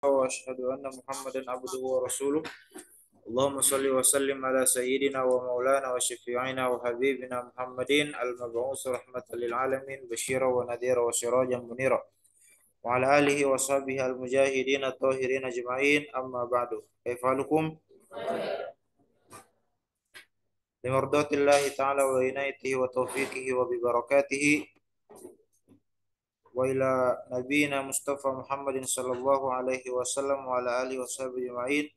وأشهد أن محمدا عبده ورسوله. اللهم صل وسلم على سيدنا ومولانا وشفيعنا وحبيبنا محمد المبعوث رحمة للعالمين بشيرا ونذيرا وسراجا منيرا وعلى آله وصحبه المجاهدين الطاهرين أجمعين. أما بعد، كيف حالكم؟ بمرضاة الله تعالى وعنايته وتوفيقه وببركاته، وإلى نبينا مصطفى محمد صلى الله عليه وسلم وعلى آله وصحبه أجمعين،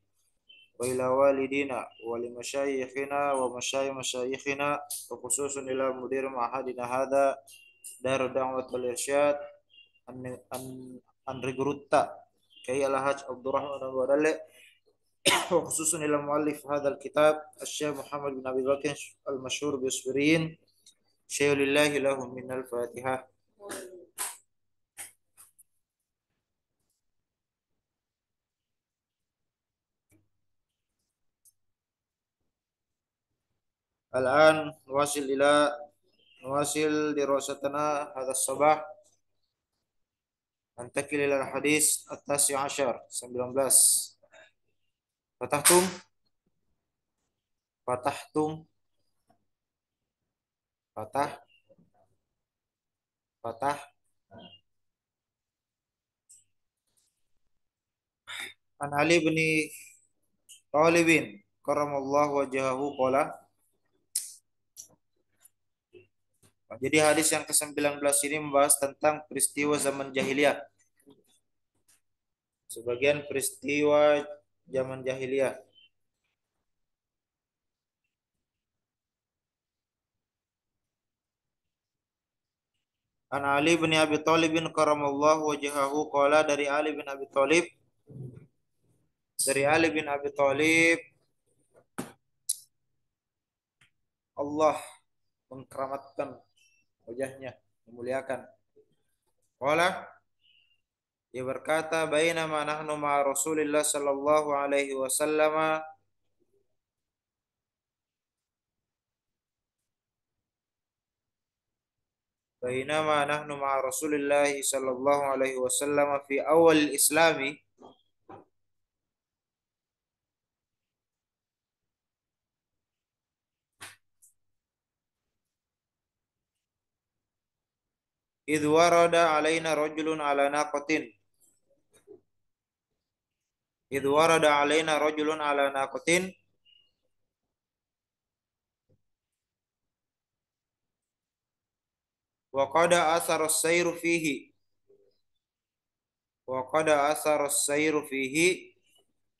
وإلى والدينا ولمشايخنا ومشايخ مشايخنا، وخصوصا إلى مدير معهدنا هذا دار الدعوة والإرشاد أن كي الحاج عبد الرحمن الودلي، وخصوصا إلى مؤلف هذا الكتاب الشيخ محمد بن أبي بكر المشهور بإصبرين. شيء لله له من الفاتحة. الآن نواصل دراستنا هذا الصباح. ننتقل إلى الحديث التاسع عشر 19. فتحتم فتحتم فتح فتح عن علي بن طالب كرم الله وجهه قال. Jadi hadis yang ke-19 ini membahas tentang peristiwa zaman jahiliyah. Sebagian peristiwa zaman jahiliyah. An Ali bin Abi Thalib karamallahu wajhahu qala, dari Ali bin Abi Thalib, Allah mengkeramatkan wajahnya, memuliakan. Qala, dia berkata, bainama nahnu ma'a Rasulillah sallallahu alaihi wasallam, bainama nahnu ma'a Rasulillah sallallahu alaihi wasallam fi awal islami, idh warada alaina rajulun ala naqatin, idh warada alaina rajulun ala naqatin wa qada athara as-sayru fihi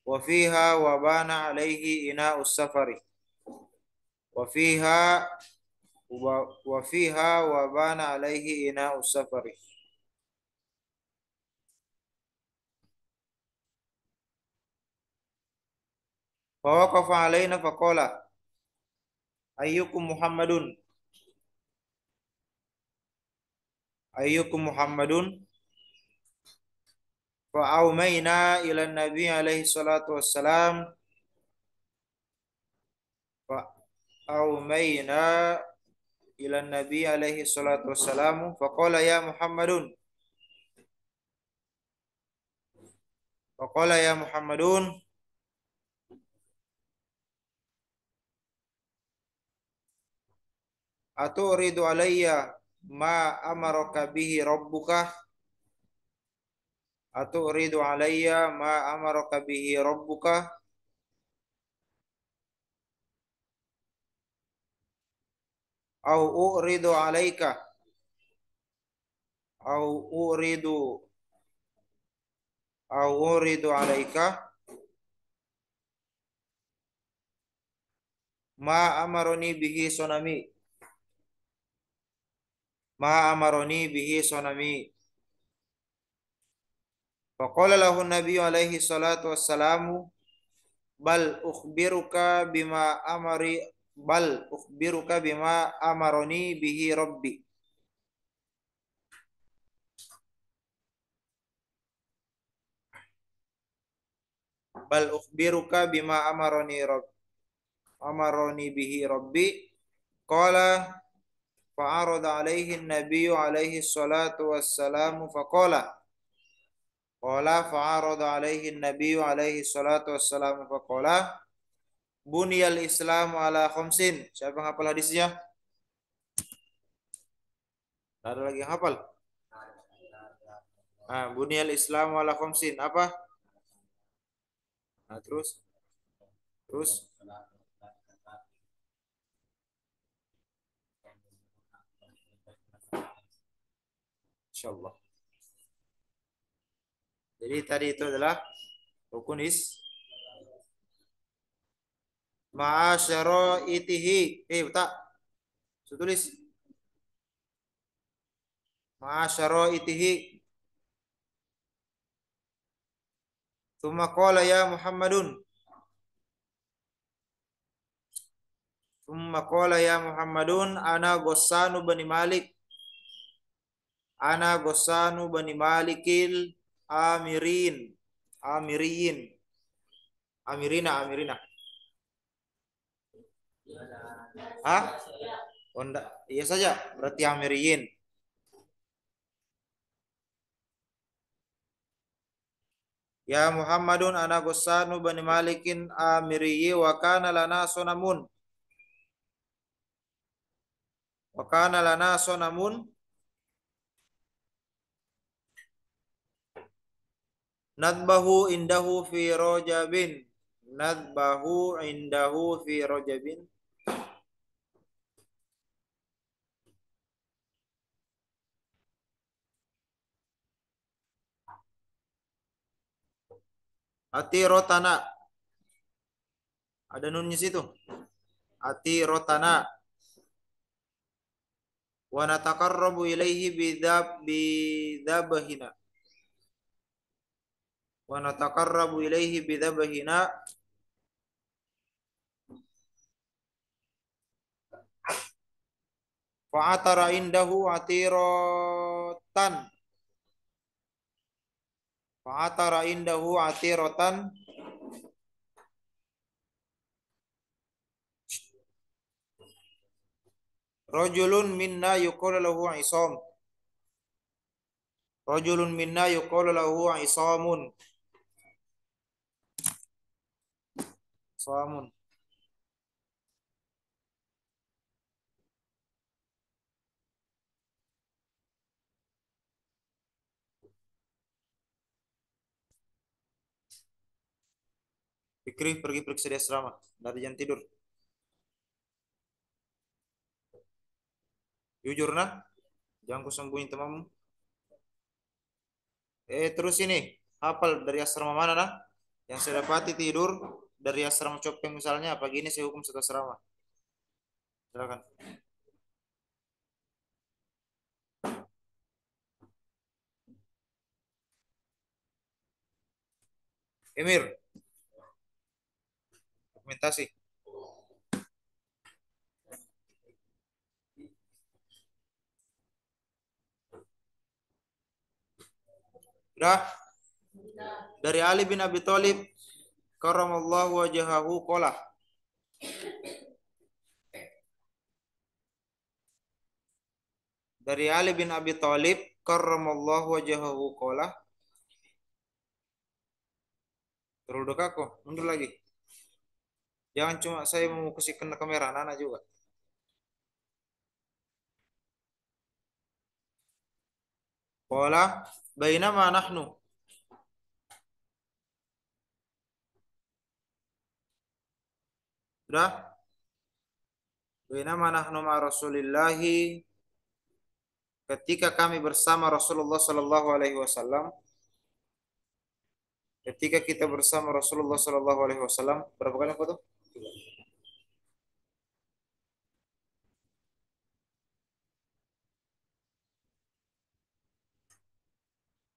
wa fiha wa bana alaihi ina'us safari wa fiha wa bana alaihi ina'us safari. Fa waqafa alaina faqala, ayyukum Muhammadun fa'aumayna ila nabi alaihi salatu wassalam fa'aumayna ila nabi alaihi salatu wassalam faqala ya Muhammadun aturidu alayya ma amaraka bihi rabbuka au uridu alaika ma amaroni bihi sonami. Faqala lahu Nabi alaihi salatu wassalamu, bal ukhbiruka bima amaroni bihi rabbi. Bal ukhbiruka bima amaroni bihi rabbi. Qala fa'arada alaihi Nabi alaihi salatu wassalamu faqala, Qala fa'arada alaihi an-nabiyyu alaihi salatu wassalam faqala buniyal islamu ala khamsin. Siapa yang hafal hadisnya? Ada lagi yang hafal? Ah, buniyal islamu ala khamsin. Apa? Nah, terus insyaallah. Jadi tadi itu adalah rukun ma'a itihi. Tak. Saya tulis ma'a itihi. Tsumma qala ya Muhammadun. Tsumma qala ya Muhammadun ana Ghassanu bani Malik. Ana Ghassanu bani Malikil Amirin. Amiriyin. Amirina. Hah? Oh, enggak. Iya saja, berarti Amiriyin. Ya Muhammadun ana Ghassanu bani Malikin Amiriyi wa kana lana sonamun. Wa kana lana sonamun nadbahu indahu fi rojabin. Nadbahu indahu fi rojabin. Ati rotana. Ada nunnya situ. Ati rotana. Wa nataqarrabu ilaihi bidabahina. Wa nataqarrabu ilaihi bidabahina. Fa'atara indahu atirotan. Fa'atara indahu atirotan. Rajulun minna yuqalu lahu Isam. Rajulun minna yuqalu lahu Isamun. Isamun. Fikri pergi periksa di asrama. Dari jam tidur. Jujur nah. Jangan kusembunyi temanmu. Terus ini. Hafal dari asrama mana nah? Yang saya dapati tidur dari asrama Copeng misalnya. Pagi ini saya hukum satu asrama. Silakan. Emir. Dokumentasi. Udah. Dari Ali bin Abi Thalib karramallahu wajhahu qala. Dari Ali bin Abi Thalib karramallahu wajhahu qala. Terlalu dekat kok, mundur lagi. Jangan cuma saya memfokuskan kamera, anak juga. Qala bainama nahnu. Sudah? Bainama nahnu ma Rasulillahi, ketika kami bersama Rasulullah sallallahu alaihi wasallam. Ketika kita bersama Rasulullah sallallahu alaihi wasallam, berapa kali foto?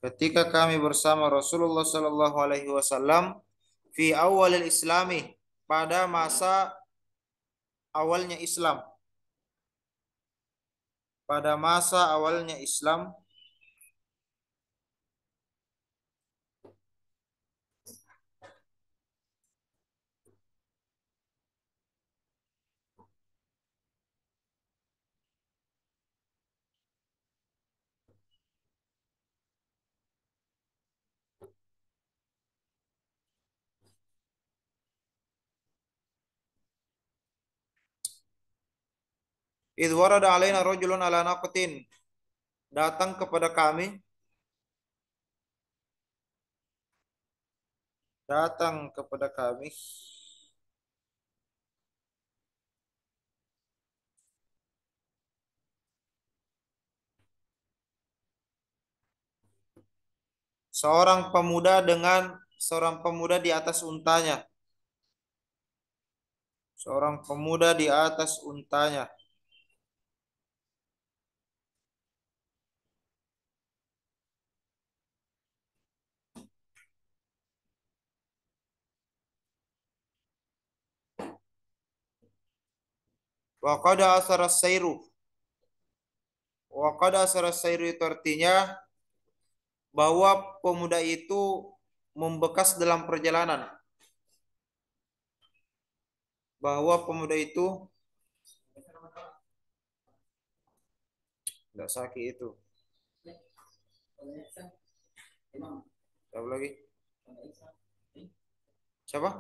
Ketika kami bersama Rasulullah sallallahu alaihi wasallam fi awalil islami, pada masa awalnya Islam. Pada masa awalnya Islam. Idh warada alaina rajulun ala naqatin. Datang kepada kami, datang kepada kami seorang pemuda di atas untanya. Seorang pemuda di atas untanya. Wa qad asara sairu. Wa qad asara sairu itu artinya bahwa pemuda itu membekas dalam perjalanan. Bahwa pemuda itu tidak sakit itu. Siapa lagi? Siapa?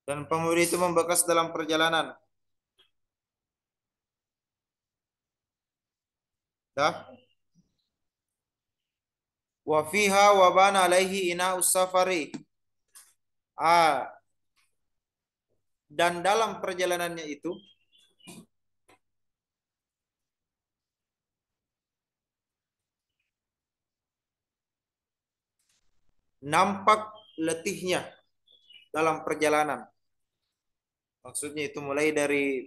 Dan pemuda itu membekas dalam perjalanan. Dah. Wa fiha wa bana alaihi ina'us safari. Dan dalam perjalanannya itu nampak letihnya dalam perjalanan. Maksudnya itu mulai dari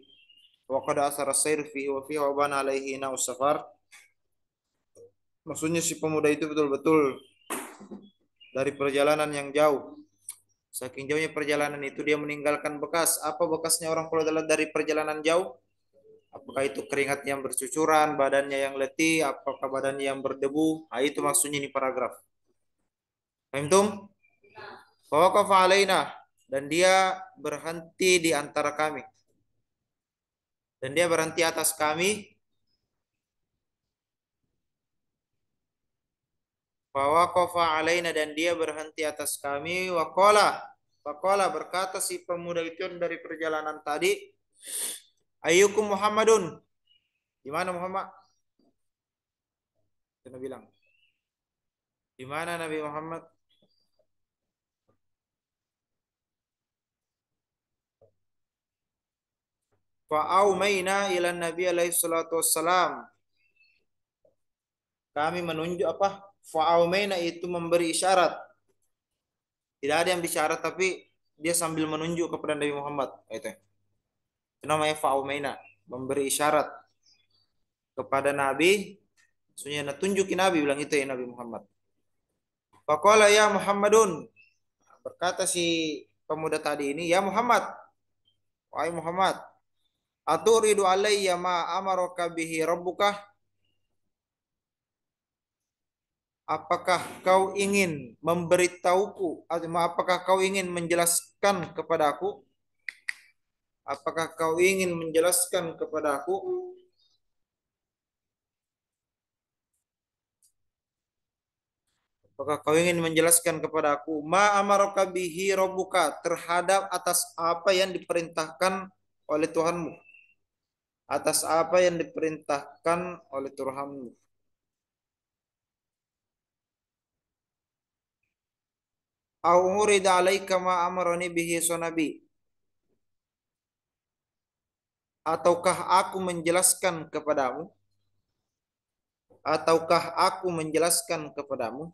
waqad asara sair fi wa fi wa bana alaihi na safar. Maksudnya si pemuda itu betul-betul dari perjalanan yang jauh. Saking jauhnya perjalanan itu dia meninggalkan bekas. Apa bekasnya orang kalau dari perjalanan jauh? Apakah itu keringat yang bercucuran, badannya yang letih, apakah badannya yang berdebu? Nah, itu maksudnya ini paragraf. Paham? Fawaqafa alaina, dan dia berhenti di antara kami. Dan dia berhenti atas kami. Fawaqafa alaina, dan dia berhenti atas kami. Waqala berkata si pemuda itu dari perjalanan tadi, ayyukum Muhammadun. Di mana Muhammad? Dia bilang, di mana Nabi Muhammad? Fa'aumaina ila Nabi alaihi salatu wassalam. Kami menunjuk apa? Fa'aumaina itu memberi isyarat. Tidak ada yang bisyarat tapi dia sambil menunjuk kepada Nabi Muhammad. Itu namanya fa'aumaina, memberi isyarat kepada Nabi. Maksudnya tunjukin Nabi, bilang itu ya Nabi Muhammad. Faqala ya Muhammadun. Berkata si pemuda tadi ini, ya Muhammad. Wahai Muhammad. Aturidu alayya ma amaraka bihi rabbuka. Apakah kau ingin memberitahuku, apakah kau ingin menjelaskan kepadaku? Apakah kau ingin menjelaskan kepadaku? Apakah kau ingin menjelaskan kepadaku ma amaraka bihi rabbuka, terhadap atas apa yang diperintahkan oleh Tuhanmu? Atas apa yang diperintahkan oleh Tuhanmu? Au urida alaika ma amarani bihi sunabi. Ataukah aku menjelaskan kepadamu? Ataukah aku menjelaskan kepadamu?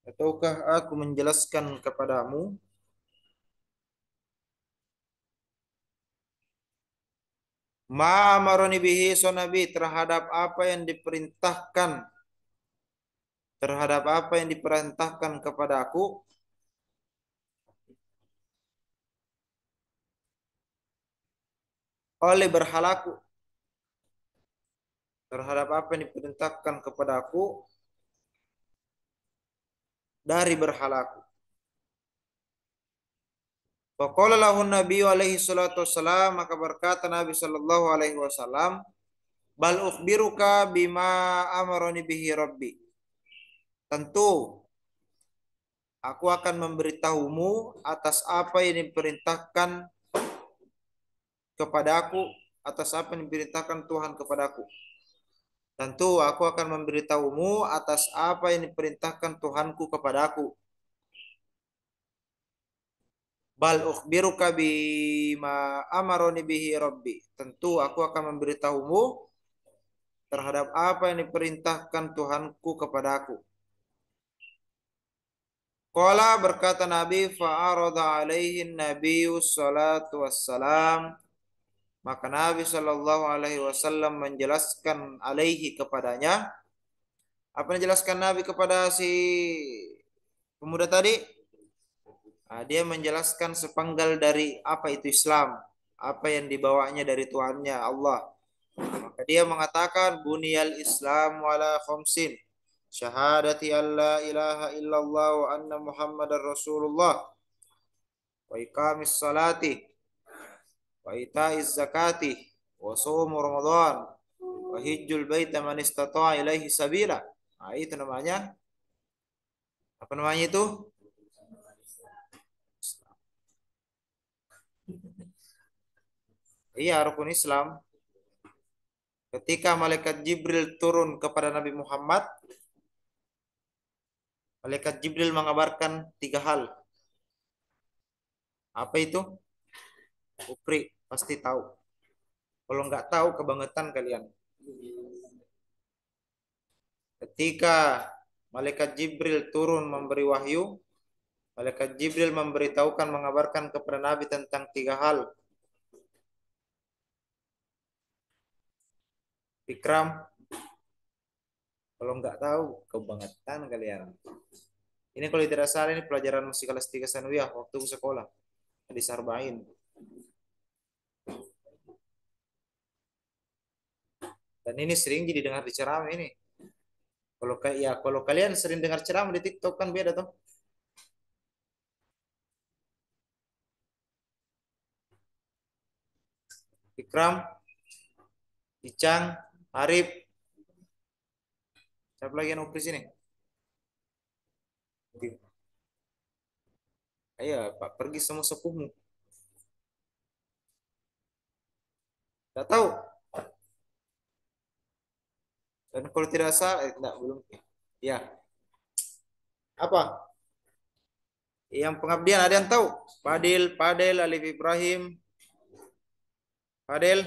Ataukah aku menjelaskan kepadamu? Ma amarani bihi sunabi, terhadap apa yang diperintahkan, terhadap apa yang diperintahkan kepada aku oleh berhalaku, terhadap apa yang diperintahkan kepada aku dari berhalaku. Faqala lahu Nabi alaihi salatu wassalam, maka berkata Nabi sallallahu alaihi wasallam, bal ukhbiruka bima amarani bihi rabbi. Tentu Aku akan memberitahumu atas apa yang diperintahkan kepadaku, atas apa yang diperintahkan Tuhan kepadaku. Tentu aku akan memberitahumu atas apa yang diperintahkan Tuhanku kepadaku. Bal ukhbiruka bima amaroni bihi rabbi. Tentu aku akan memberitahumu terhadap apa yang diperintahkan Tuhanku kepadaku. Qala berkata Nabi fa'arada alaihi nabiyyu salatu wassalam. Maka Nabi Shallallahu Alaihi Wasallam menjelaskan alaihi kepadanya. Apa yang dijelaskan Nabi kepada si pemuda tadi? Nah, dia menjelaskan sepenggal dari apa itu Islam, apa yang dibawanya dari Tuhannya Allah. Maka dia mengatakan buniyal Islam wala khamsin. Syahadati an la ilaha illallah wa anna Muhammadar Rasulullah wa iqamis salati wa itaiz zakati wa shaum Ramadan wa hijjul baita man istata'a ilaihi sabila. Nah, itu namanya apa namanya itu? Iya, rukun Islam. Ketika malaikat Jibril turun kepada Nabi Muhammad, malaikat Jibril mengabarkan tiga hal. Apa itu? Ukri, pasti tahu. Kalau nggak tahu, kebangetan kalian. Ketika malaikat Jibril turun memberi wahyu, malaikat Jibril memberitahukan, mengabarkan kepada Nabi tentang tiga hal. Ikram, kalau nggak tahu, kebangetan kalian. Ini kalau tidak salah ini pelajaran masih kelas 3 sanawiyah waktu sekolah di Sarbain. Dan ini sering jadi dengar di ceramah ini. Kalau kayak ya kalau kalian sering dengar ceramah di TikTok kan beda tuh. Ikram, Icang, Arif, siapa lagi yang ukris ini? Ayo Pak, pergi semua sepuhmu. Tidak tahu. Dan kalau tidak salah, enggak, belum. Ya, apa? Yang pengabdian ada yang tahu? Padel, Alif Ibrahim, Padel.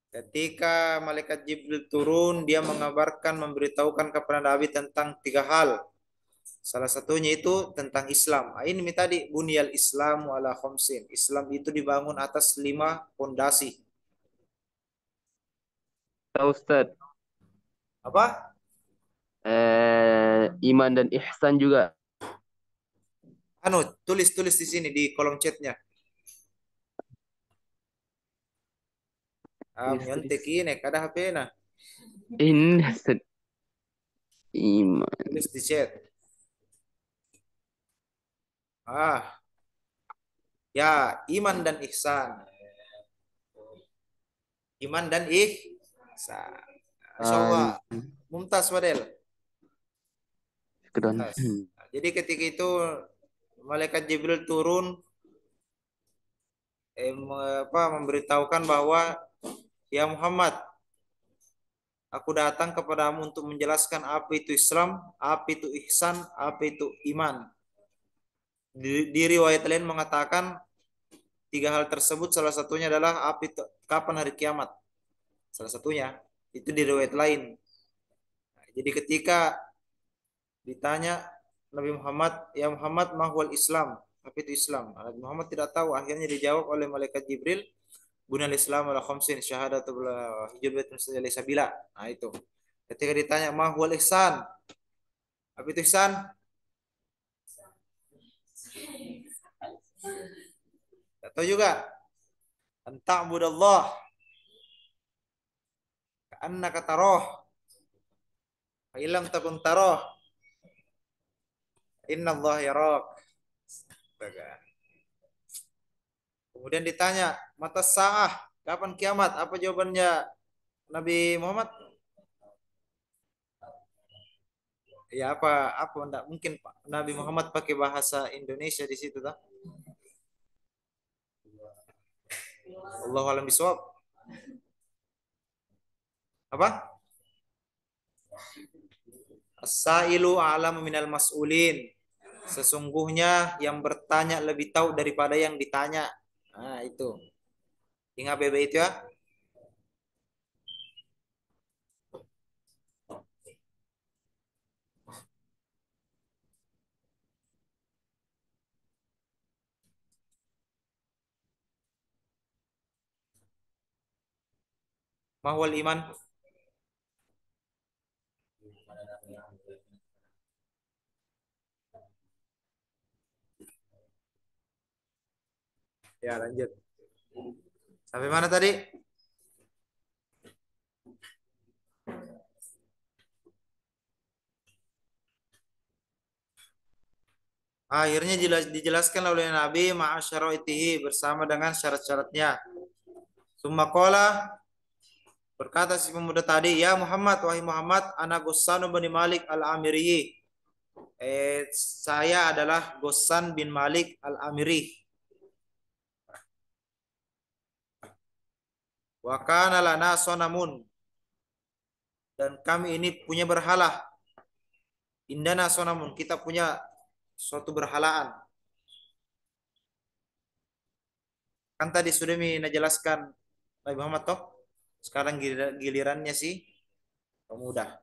Ketika malaikat Jibril turun, dia mengabarkan, memberitahukan kepada Nabi tentang tiga hal. Salah satunya itu tentang Islam. Ah, ini tadi bunyal Islam ala khamsin. Islam itu dibangun atas 5 pondasi. Tahu Ustaz, Apa? iman dan ihsan juga. Anu, tulis di sini di kolom chatnya. Tulis, Nyontek tulis. ini kada HP nah. Ini Ustaz, iman. Tulis di chat. Ah, ya, iman dan ihsan. Iman dan ihsan. Insyaallah. Mumtaz Fadel. Kedon. Mumtaz. Nah, jadi ketika itu malaikat Jibril turun memberitahukan bahwa ya Muhammad, aku datang kepadamu untuk menjelaskan apa itu Islam, apa itu ihsan, apa itu iman. Di riwayat lain mengatakan tiga hal tersebut salah satunya adalah apa itu, kapan hari kiamat. Salah satunya itu di riwayat lain. Nah, jadi ketika ditanya Nabi Muhammad, ya Muhammad mahwal Islam, apa itu Islam? Nabi Muhammad tidak tahu. Akhirnya dijawab oleh malaikat Jibril, bunal Islam ala khamsin syahadatu hijab sabila. Nah itu. Ketika ditanya mahwal ihsan, apa itu ihsan? Tidak tahu juga. Anta'budallah ka'annaka taroh, fa illam takun taroh, innallaha yarak. Kemudian ditanya, mata sa'ah, kapan kiamat? Apa jawabannya Nabi Muhammad? Ya apa enggak mungkin Pak Nabi Muhammad pakai bahasa Indonesia di situ tak? Allahu a'lam bishawab. Apa? As-sailu a'lamu minal mas'ulin. Sesungguhnya yang bertanya lebih tahu daripada yang ditanya. Nah, itu. Ingat BB itu ya. Mahwal iman. Ya, lanjut. Sampai mana tadi? Akhirnya dijelaskan oleh Nabi ma'asyaraitihi bersama dengan syarat-syaratnya. Summa qala berkata si pemuda tadi, "Ya Muhammad, wahai Muhammad, ana Ghassan bin Malik al-Amiri." Saya adalah Ghassan bin Malik al-Amiri. Wa kana lana sonamun dan kami ini punya berhala. Indana sonamun, kita punya suatu berhalaan. Kan tadi sudah jelaskan Nabi Muhammad toh. Sekarang gilirannya si pemuda.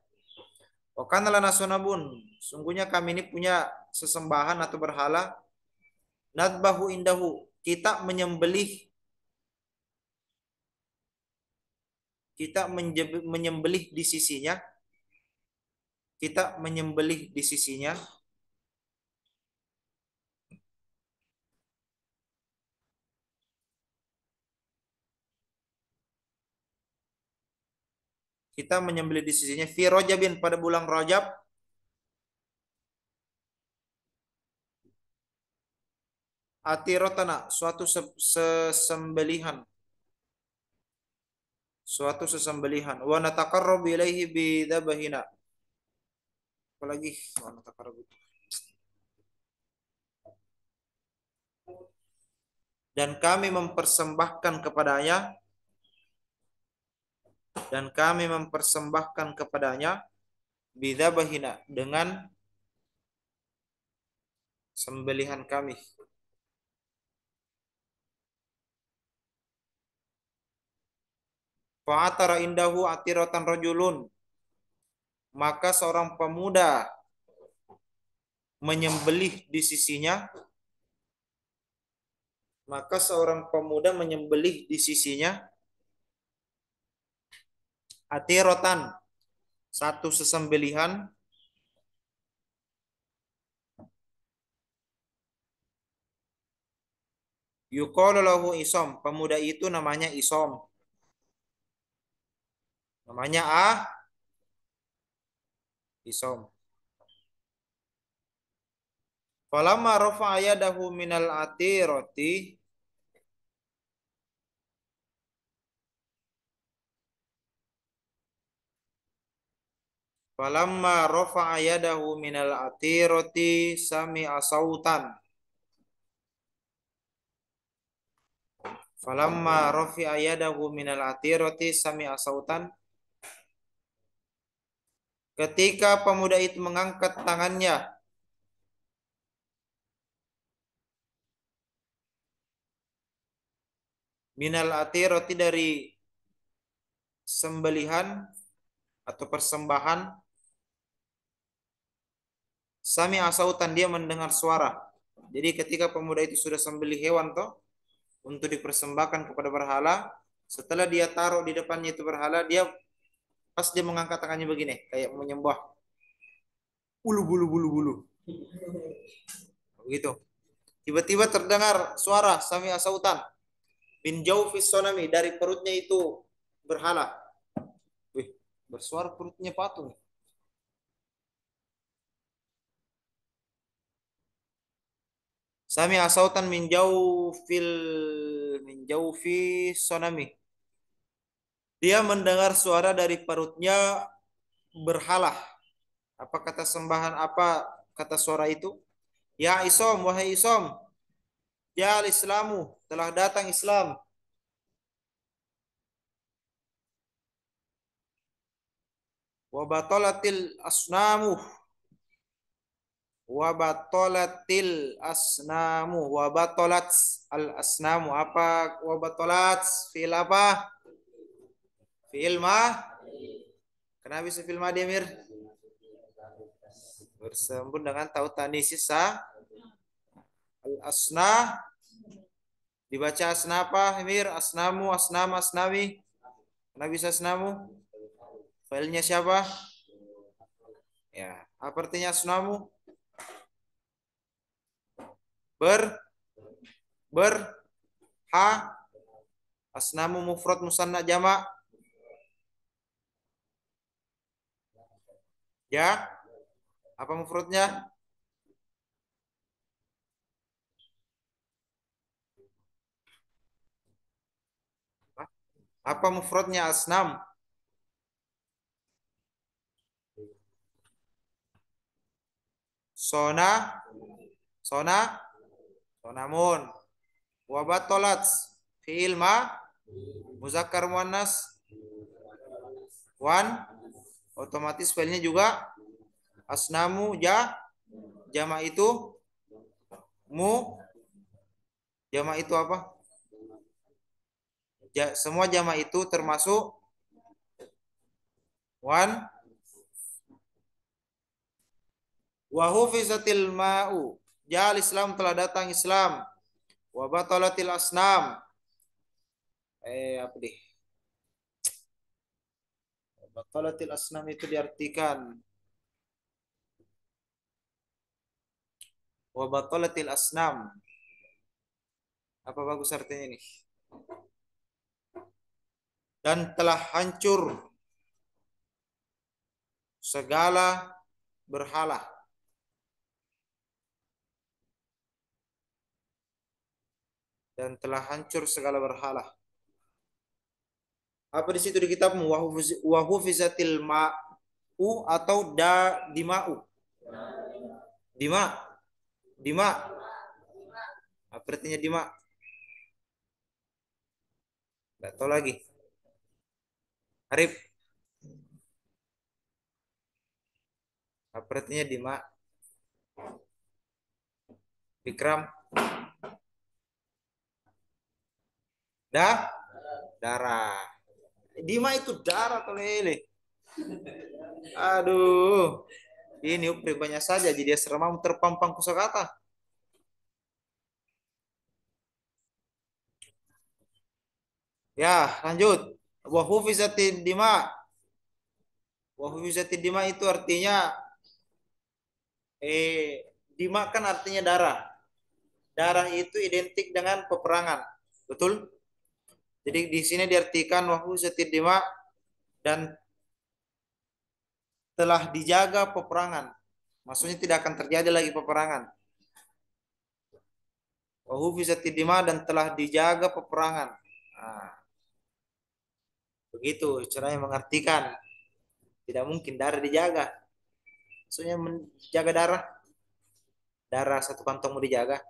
Wakana lana sonabun. Sungguhnya kami ini punya sesembahan atau berhala. Nadbahu indahu. Kita menyembelih. Kita menyembelih di sisinya. Kita menyembelih di sisinya. Kita menyembelih di sisinya. Fi Rajabin pada bulan Rajab. Atirotana. Suatu sesembelihan. Suatu sesembelihan. Wa nataqarrabu ilaihi bidabahina. Apalagi wa nataqarrabu. Dan kami mempersembahkan kepadanya bidzabahina dengan sembelihan kami. Fa'atara indahu atiratan rajulun, maka seorang pemuda menyembelih di sisinya, atiratan, satu sesembelihan, yuqalu lahu Isom, pemuda itu namanya Isom. Namanya Isom. Falamma rafa'a yadahu minal atirati, falamma rafa'a yadahu minal atirati sami'a sautan. Falamma rafi'a yadahu minal atirati sami'a sautan. Ketika pemuda itu mengangkat tangannya minal atirati dari sembelihan atau persembahan, sami'a sautan, dia mendengar suara. Jadi ketika pemuda itu sudah sembelih hewan toh untuk dipersembahkan kepada berhala, setelah dia taruh di depannya itu berhala, pas dia mengangkat tangannya begini, kayak menyembah bulu bulu bulu bulu. Begitu. Tiba-tiba terdengar suara sami'a sautan bin jaufis sonami, dari perutnya itu berhala. Wih, bersuara perutnya patung. Sami'a sautan min jaufi sonami. Dia mendengar suara dari perutnya berhala. Apa kata sembahan, apa kata suara itu? Ya Isom, wahai Isom. Ya al-Islamu, telah datang Islam. Wa batalatil asnamu. Wa batalatil asnamu. Wa batalat al asnamu. Apa wa batalat? Fi'il apa? Fi'il ma? Kenapa bisa fi'il ma, Demir? Bersambung dengan tau tani sisa. Al asna dibaca asna apa, Emir? Asnamu, asnam, asnawi. Kenapa bisa asnamu? Filenya siapa? Ya, apa artinya asnamu? Ber ber ha. Asnamu mufrad musanna jamak. Ya, apa mufradnya? Apa mufradnya asnam? Sona, sona, sonamun. Wabatolat fi'il ma muzakkar muannas wan, otomatis filenya juga asnamu ja, jama itu mu, jama itu apa? Ja, semua jama itu termasuk wan. Wa hufizatil ma'u, ja Islam, telah datang Islam. Wa batalatil asnam, apa deh? Batalatil asnam itu diartikan wa batalatil asnam. Apa bagus artinya ini? Dan telah hancur segala berhala. Dan telah hancur segala berhala. Apa di situ di kitabmu? Wa hufizatil ma'u atau da dima'u? Dima, dima. Apa artinya dima? Enggak tahu lagi. Arif, apa artinya dima? Bikram, dah, darah. Dima itu darah atau lele? Aduh, ini upri banyak saja jadi asrama terpampang kosakata. Ya, lanjut. Wa hufizatid dima. Wa hufizatid dima itu artinya dima kan artinya darah. Darah itu identik dengan peperangan. Betul? Jadi di sini diartikan wa hufizatid dima dan telah dijaga peperangan. Maksudnya tidak akan terjadi lagi peperangan. Wa hufizatid dima dan telah dijaga peperangan. Nah, begitu caranya mengartikan. Tidak mungkin darah dijaga. Maksudnya menjaga darah. Darah satu kantong mau dijaga.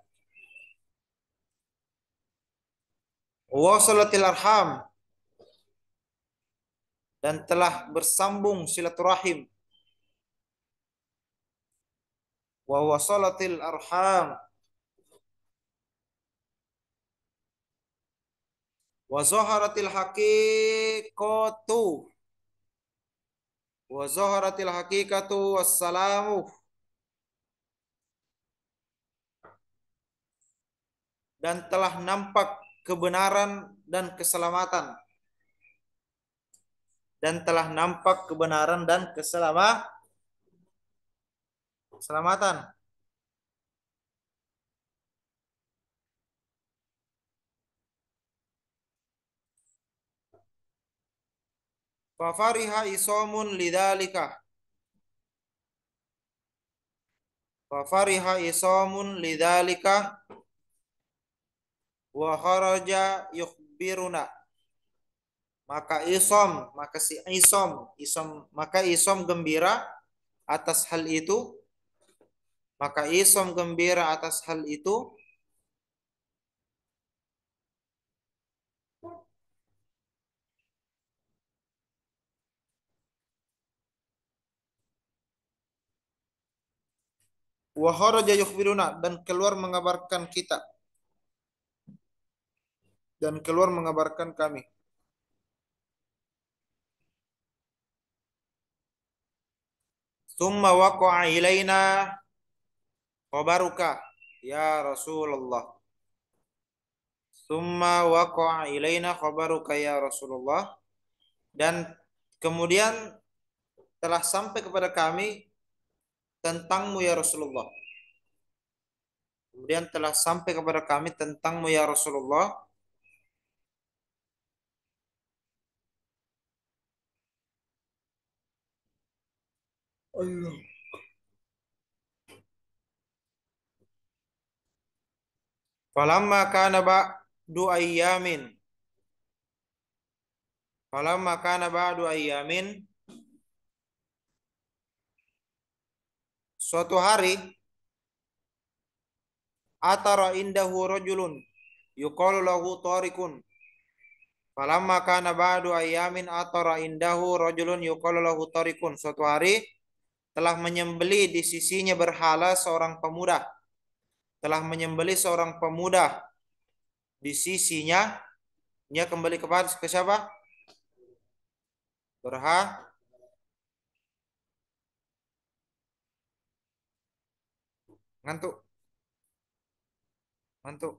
Wasalatil arham dan telah bersambung silaturahim. Wa wasalatil arham wa zaharatil haqiqatu wa zaharatil haqiqatu wassalamu dan telah nampak kebenaran dan keselamatan. Dan telah nampak kebenaran dan keselamatan. Fafariha isomun lidalika. Fafariha isomun lidalika wa kharaja yukhbiruna. Maka isom, maka si isom, maka isom gembira atas hal itu, maka isom gembira atas hal itu. Wa kharaja yukhbiruna, dan keluar mengabarkan kami. Tsumma waqa'a ilaina khabaruka ya Rasulullah. Tsumma waqa'a ilaina khabaruka ya Rasulullah, dan kemudian telah sampai kepada kami tentangmu ya Rasulullah. Kemudian telah sampai kepada kami tentangmu ya Rasulullah. Allah. Falamma kana ba'du ayyamin. Falamma kana ba'du ayyamin. Suatu hari atara indahu rajulun yuqalu lahu Tariqun. Falamma kana ba'du ayyamin atara indahu rajulun yuqalu lahu Tariqun. Suatu hari telah menyembeli di sisinya berhala seorang pemuda. Telah menyembeli seorang pemuda di sisinya. Dia kembali kepada ke siapa? Ngantuk. Ngantuk.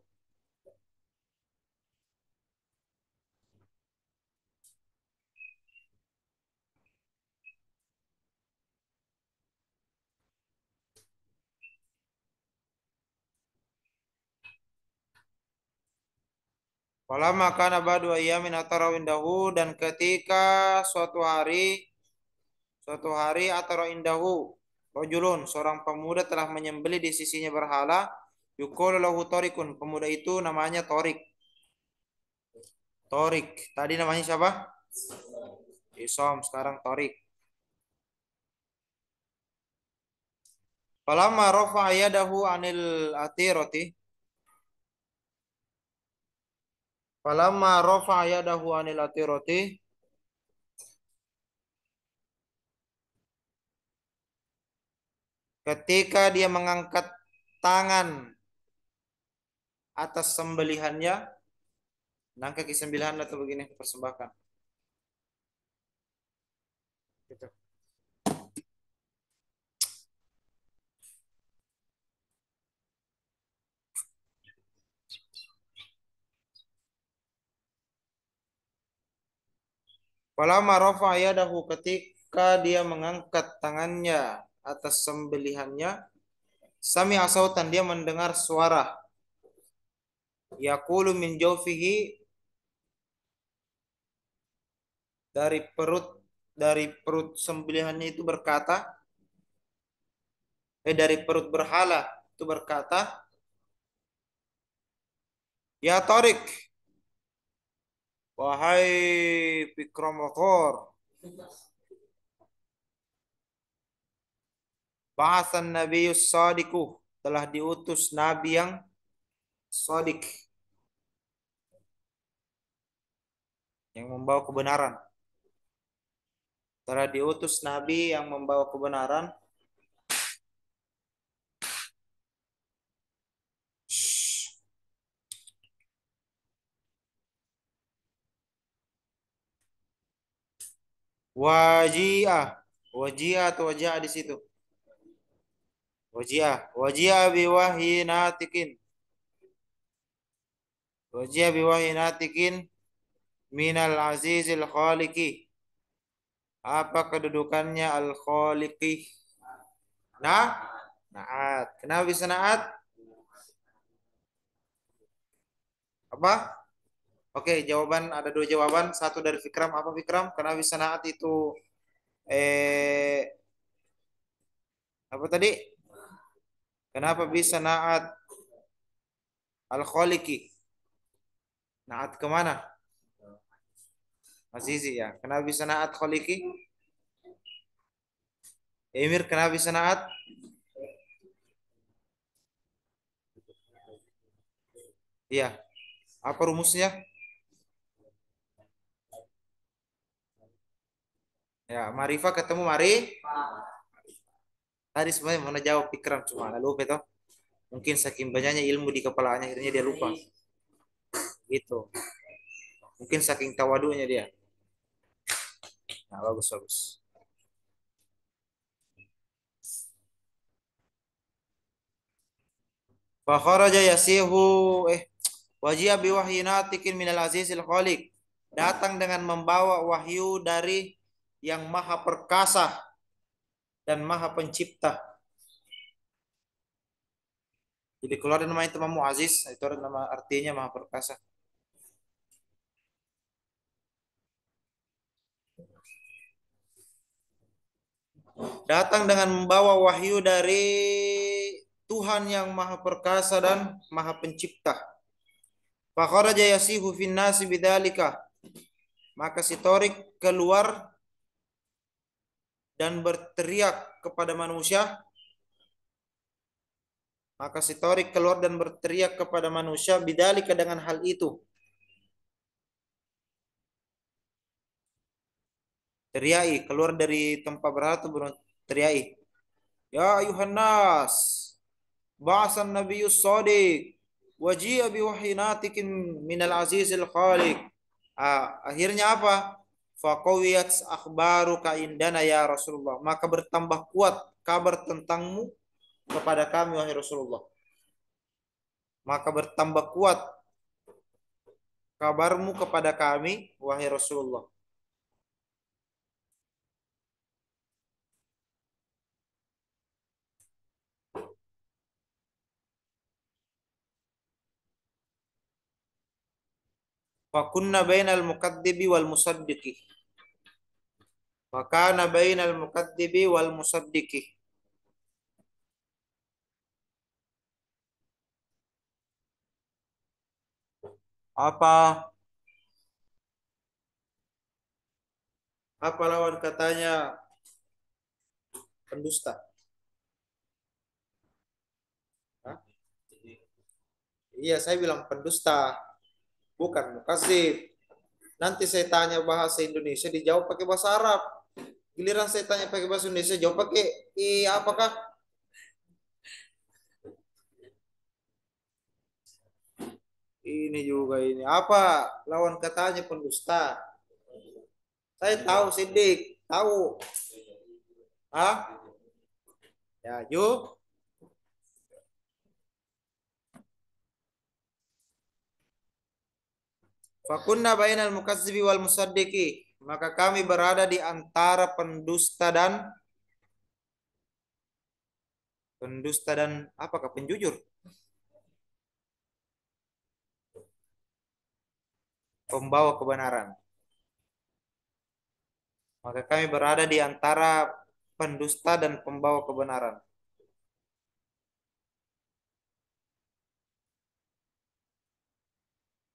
Falamma kana ba'du ayyamin atara indahu, dan ketika suatu hari atara indahu rajulun, seorang pemuda telah menyembelih di sisinya berhala, yuqalu lahu Tariqun. Pemuda itu namanya Torik. Torik. Tadi namanya siapa? Isom, sekarang Torik. Falamma rafa'a yadahu anil atirati. Falamma rafa'a yadahu anil atirati. Ketika dia mengangkat tangan atas sembelihannya, nangka sembelihan atau begini persembahkan. Gitu. Falamma rafa'a yadahu, ketika dia mengangkat tangannya atas sembelihannya, sami'a sautan, dia mendengar suara, yaqulu min jawfihi, dari perut sembelihannya itu berkata, dari perut berhala itu berkata, ya Tariq, wahai Fikramotor, bahasan Nabius Sadiku, telah diutus Nabi yang Sadik, yang membawa kebenaran. Telah diutus Nabi yang membawa kebenaran. Wajiah, wajiah atau wajah di situ. Wajiah biwahyi natikin. Wajiah biwahyi natikin minal azizil khaliqi. Apa kedudukannya al-khaliqi? Nah, naat. Kenapa bisa naat? Apa? Oke, jawaban ada dua jawaban. Satu dari Fikram. Apa Fikram? Kenapa bisa naat itu eh apa tadi? Kenapa bisa naat al-khaliqi? Naat kemana? Azizi ya. Kenapa bisa naat khaliqi? Emir kenapa bisa naat? Iya. Apa rumusnya? Ya, Marifah ketemu Mari. Tadi sebenarnya mau jawab pikiran cuma lupa itu. Mungkin saking banyaknya ilmu di kepalanya akhirnya dia lupa. Gitu. Mungkin saking tawadunya dia. Nah, bagus bagus. Fa kharaja yasihu wajia biwahyinatikin minal azizil khaliq. Datang dengan membawa wahyu dari yang maha perkasa dan maha pencipta. Jadi keluar dari nama itu nama Aziz, itu nama artinya maha perkasa. Datang dengan membawa wahyu dari Tuhan yang maha perkasa dan maha pencipta. Fakharaja yasihu fin nasi bidzalika. Maka si Torik keluar dan berteriak kepada manusia. Maka si Torik keluar dan berteriak kepada manusia bidzalika dengan hal itu. Teriai keluar dari tempat berhala itu teriai. Ya ayuhan nas, ba'asan nabiyyus shadiq waji'a biwahyinatikin minal azizil khaliq. Akhirnya apa? Faqawiyat akhbaruka indana ya Rasulullah. Maka bertambah kuat kabar tentangmu kepada kami wahai Rasulullah. Maka bertambah kuat kabarmu kepada kami wahai Rasulullah. Fakunna bainal mukadzibi wal musaddiqi. Fakana bainal mukadzibi wal musaddiqi. Apa apa lawan katanya pendusta? Hah? Iya, saya bilang pendusta, bukan mukazib. Nanti saya tanya bahasa Indonesia dijawab pakai bahasa Arab. Giliran saya tanya pakai bahasa Indonesia jawab pakai apakah? Ini juga ini. Apa lawan katanya pendusta? Saya tahu Sidik, tahu. Hah? Ya, yuk. Fakunna bainal mukazzibi wal musaddiqi. Maka kami berada di antara pendusta dan apakah penjujur? Pembawa kebenaran. Maka kami berada di antara pendusta dan pembawa kebenaran.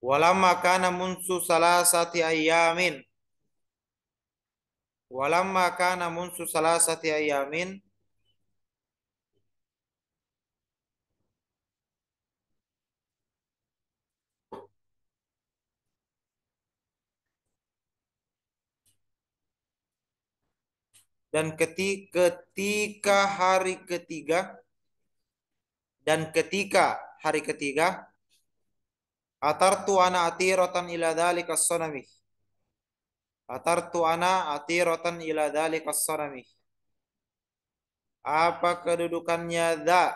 Walamma kana munsu salasati ayyamin. Walamma kana munsu salasati ayyamin. Dan ketika hari ketiga dan ketika hari ketiga atartu ana atiratan ila dzalika as-sanami. Atartu ana atiratan ila dzalika as-sanami. Apa kedudukannya dza?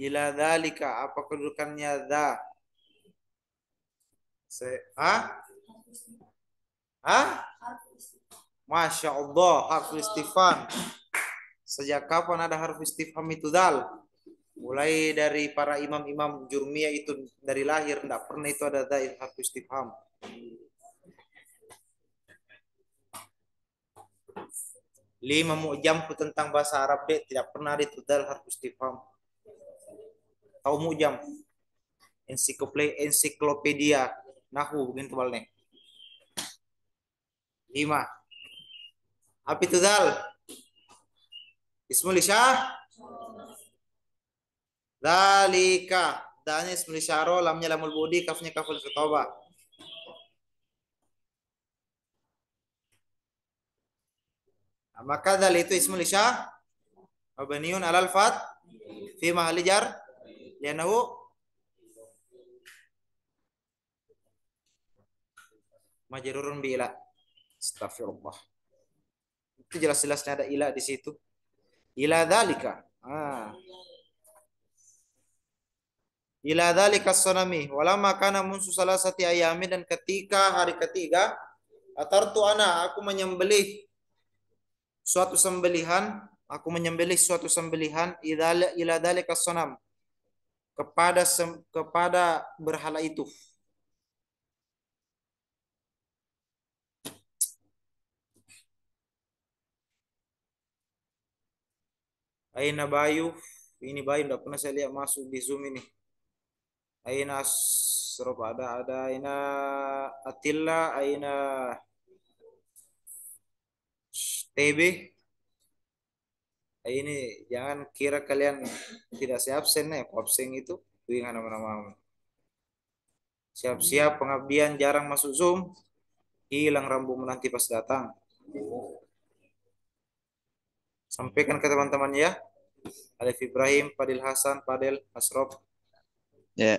Ila dzalika apa kedudukannya dza? Ah? Ah? Masya Allah, harf istifham. Sejak kapan ada harf istifham itu dal? Mulai dari para imam-imam jurmiyah itu dari lahir tidak pernah itu ada harf istifham. Lima mu'jamku tentang bahasa Arab deh tidak pernah ada itu dal harf istifham. Tahu mu'jam? Ensiklopedia. Nahwu begini tebal nih. 5. Apa itu dal? Ismul isyah. Dalika. Dalnya ismul isyaro, lamnya lamul budi, kafnya kaful khitobah. Maka dal itu ismul isyah mabniun alal fat fi mahalli jar lianahu majrurun bi ila. Astagfirullah. Itu jelas-jelasnya ada ila di situ. Ila dalika. Ila dzalika sanami walamma kana munsu salasati ayami, dan ketika hari ketiga atartu ana, aku menyembelih suatu sembelihan, ila dzalika sanam, kepada berhala itu. Aina Bayu, ini Bayu enggak pernah saya lihat masuk di Zoom ini. Aina Asrof, ada Aina Atilla, Aina TB. Ini jangan kira kalian tidak siap absen ya, absen itu dengan nama-nama. Siap-siap pengabdian, jarang masuk Zoom, hilang rambu menanti pas datang. Sampaikan ke teman-teman ya. Alif Ibrahim, Fadil Hasan, Fadil Asrof. Ya.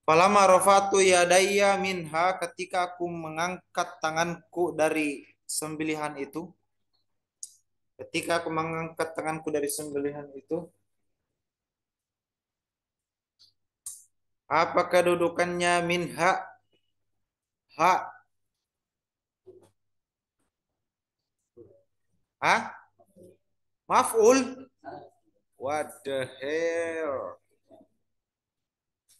Falama rafatu yadayya minha, ketika aku mengangkat tanganku dari sembelihan itu. Ketika aku mengangkat tanganku dari sembelihan itu. Apa kedudukannya minha? Ha. Hah? Maf'ul? What the hell?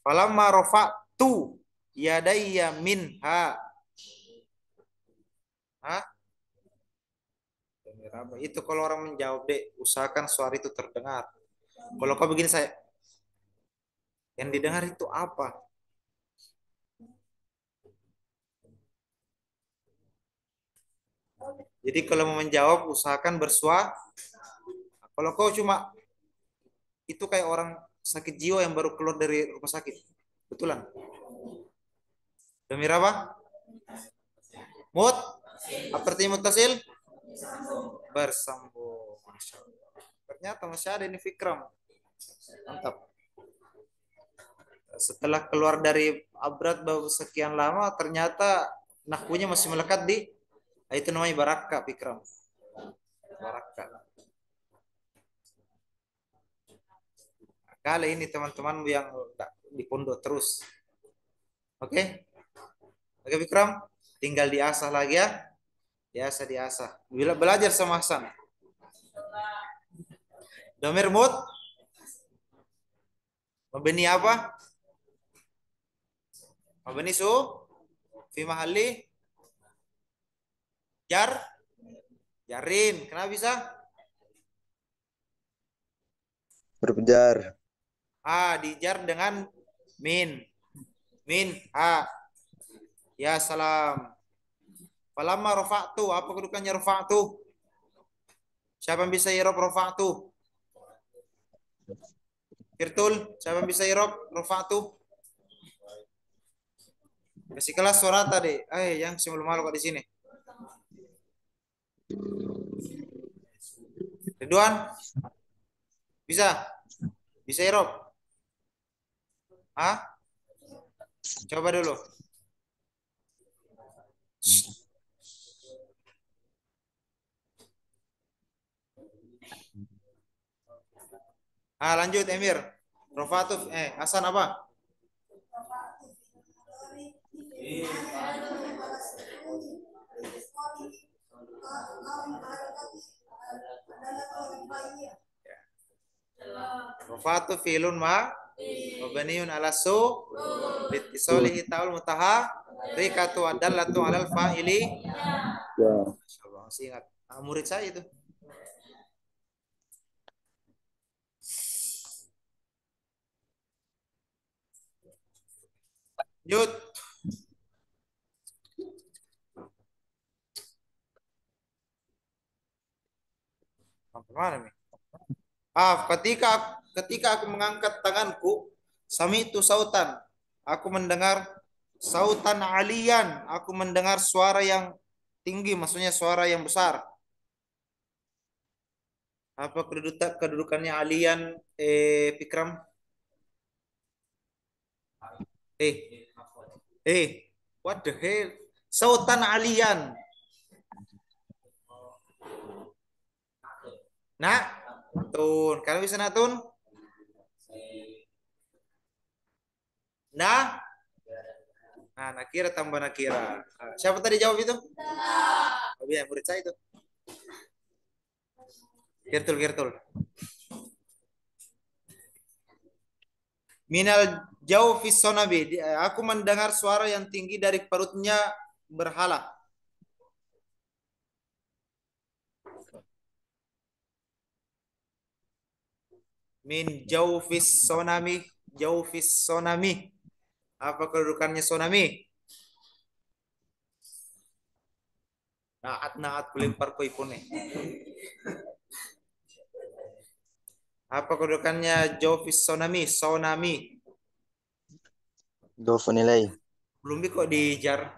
Falamma rafa'tu yadayya minha. Hah? Itu kalau orang menjawab, dek, usahakan suara itu terdengar. Kalau kau begini saya, yang didengar itu apa? Jadi kalau mau menjawab, usahakan bersuara. Kalau kau cuma itu kayak orang sakit jiwa yang baru keluar dari rumah sakit. Betulan. Demi apa? Mut? Apa artinya mutasil? Bersambung. Masya Allah. Ternyata masih ada ini Fikram. Mantap. Setelah keluar dari abrat baru sekian lama, ternyata nahwunya masih melekat di, itu namanya baraka, Fikram. Baraka. Kali ini teman-teman yang di pondok terus. Oke? Oke Fikram, tinggal diasah lagi ya. Biasa diasah. Bila belajar sama Hasan. Domir mut. Mabni apa? Mabni su fi mahalli jar jarin. Kenapa bisa? Berpejar. Dijar dengan min. Min ya salam. Falamma rafa'tu, apa kedudukannya rafa'tu? Siapa yang bisa irob rafa'tu? Firtul, siapa yang bisa irob rafa'tu? Kasih kelas suara tadi. Yang si malu-malu kok di sini. Ridwan? Bisa? Bisa irob? Coba dulu. Lanjut Emir. Rafa'tu Hasan apa? Rafa'tu fi'lun mabniun ala su litisolihi ta'ul mutaha rikatu adallatu alal fa'ili Ya. Masya Allah, masih ingat. Ah, murid saya itu. Lanjut. Sampai mana nih? Ketika aku mengangkat tanganku, sami itu sautan. Aku mendengar sautan alian. Aku mendengar suara yang tinggi, maksudnya suara yang besar. Apa kedudukannya alian, Fikram? Eh, what the hell? Sautan alian. Nah, tun. Kalian bisa natun? Nah, nakira tambah nakira. Nah, siapa tadi jawab itu? Oh iya, murid saya itu. Gertul, Gertul. Minal jaufi sonabi. Aku mendengar suara yang tinggi dari perutnya berhala. Min jaufis sonami. Jaufis sonami. Apa kedudukannya sonami? Naat kulempar ko ipone. Apa kedudukannya jaufis sonami? Sonami. Dofu nilai. Belum kok dijar.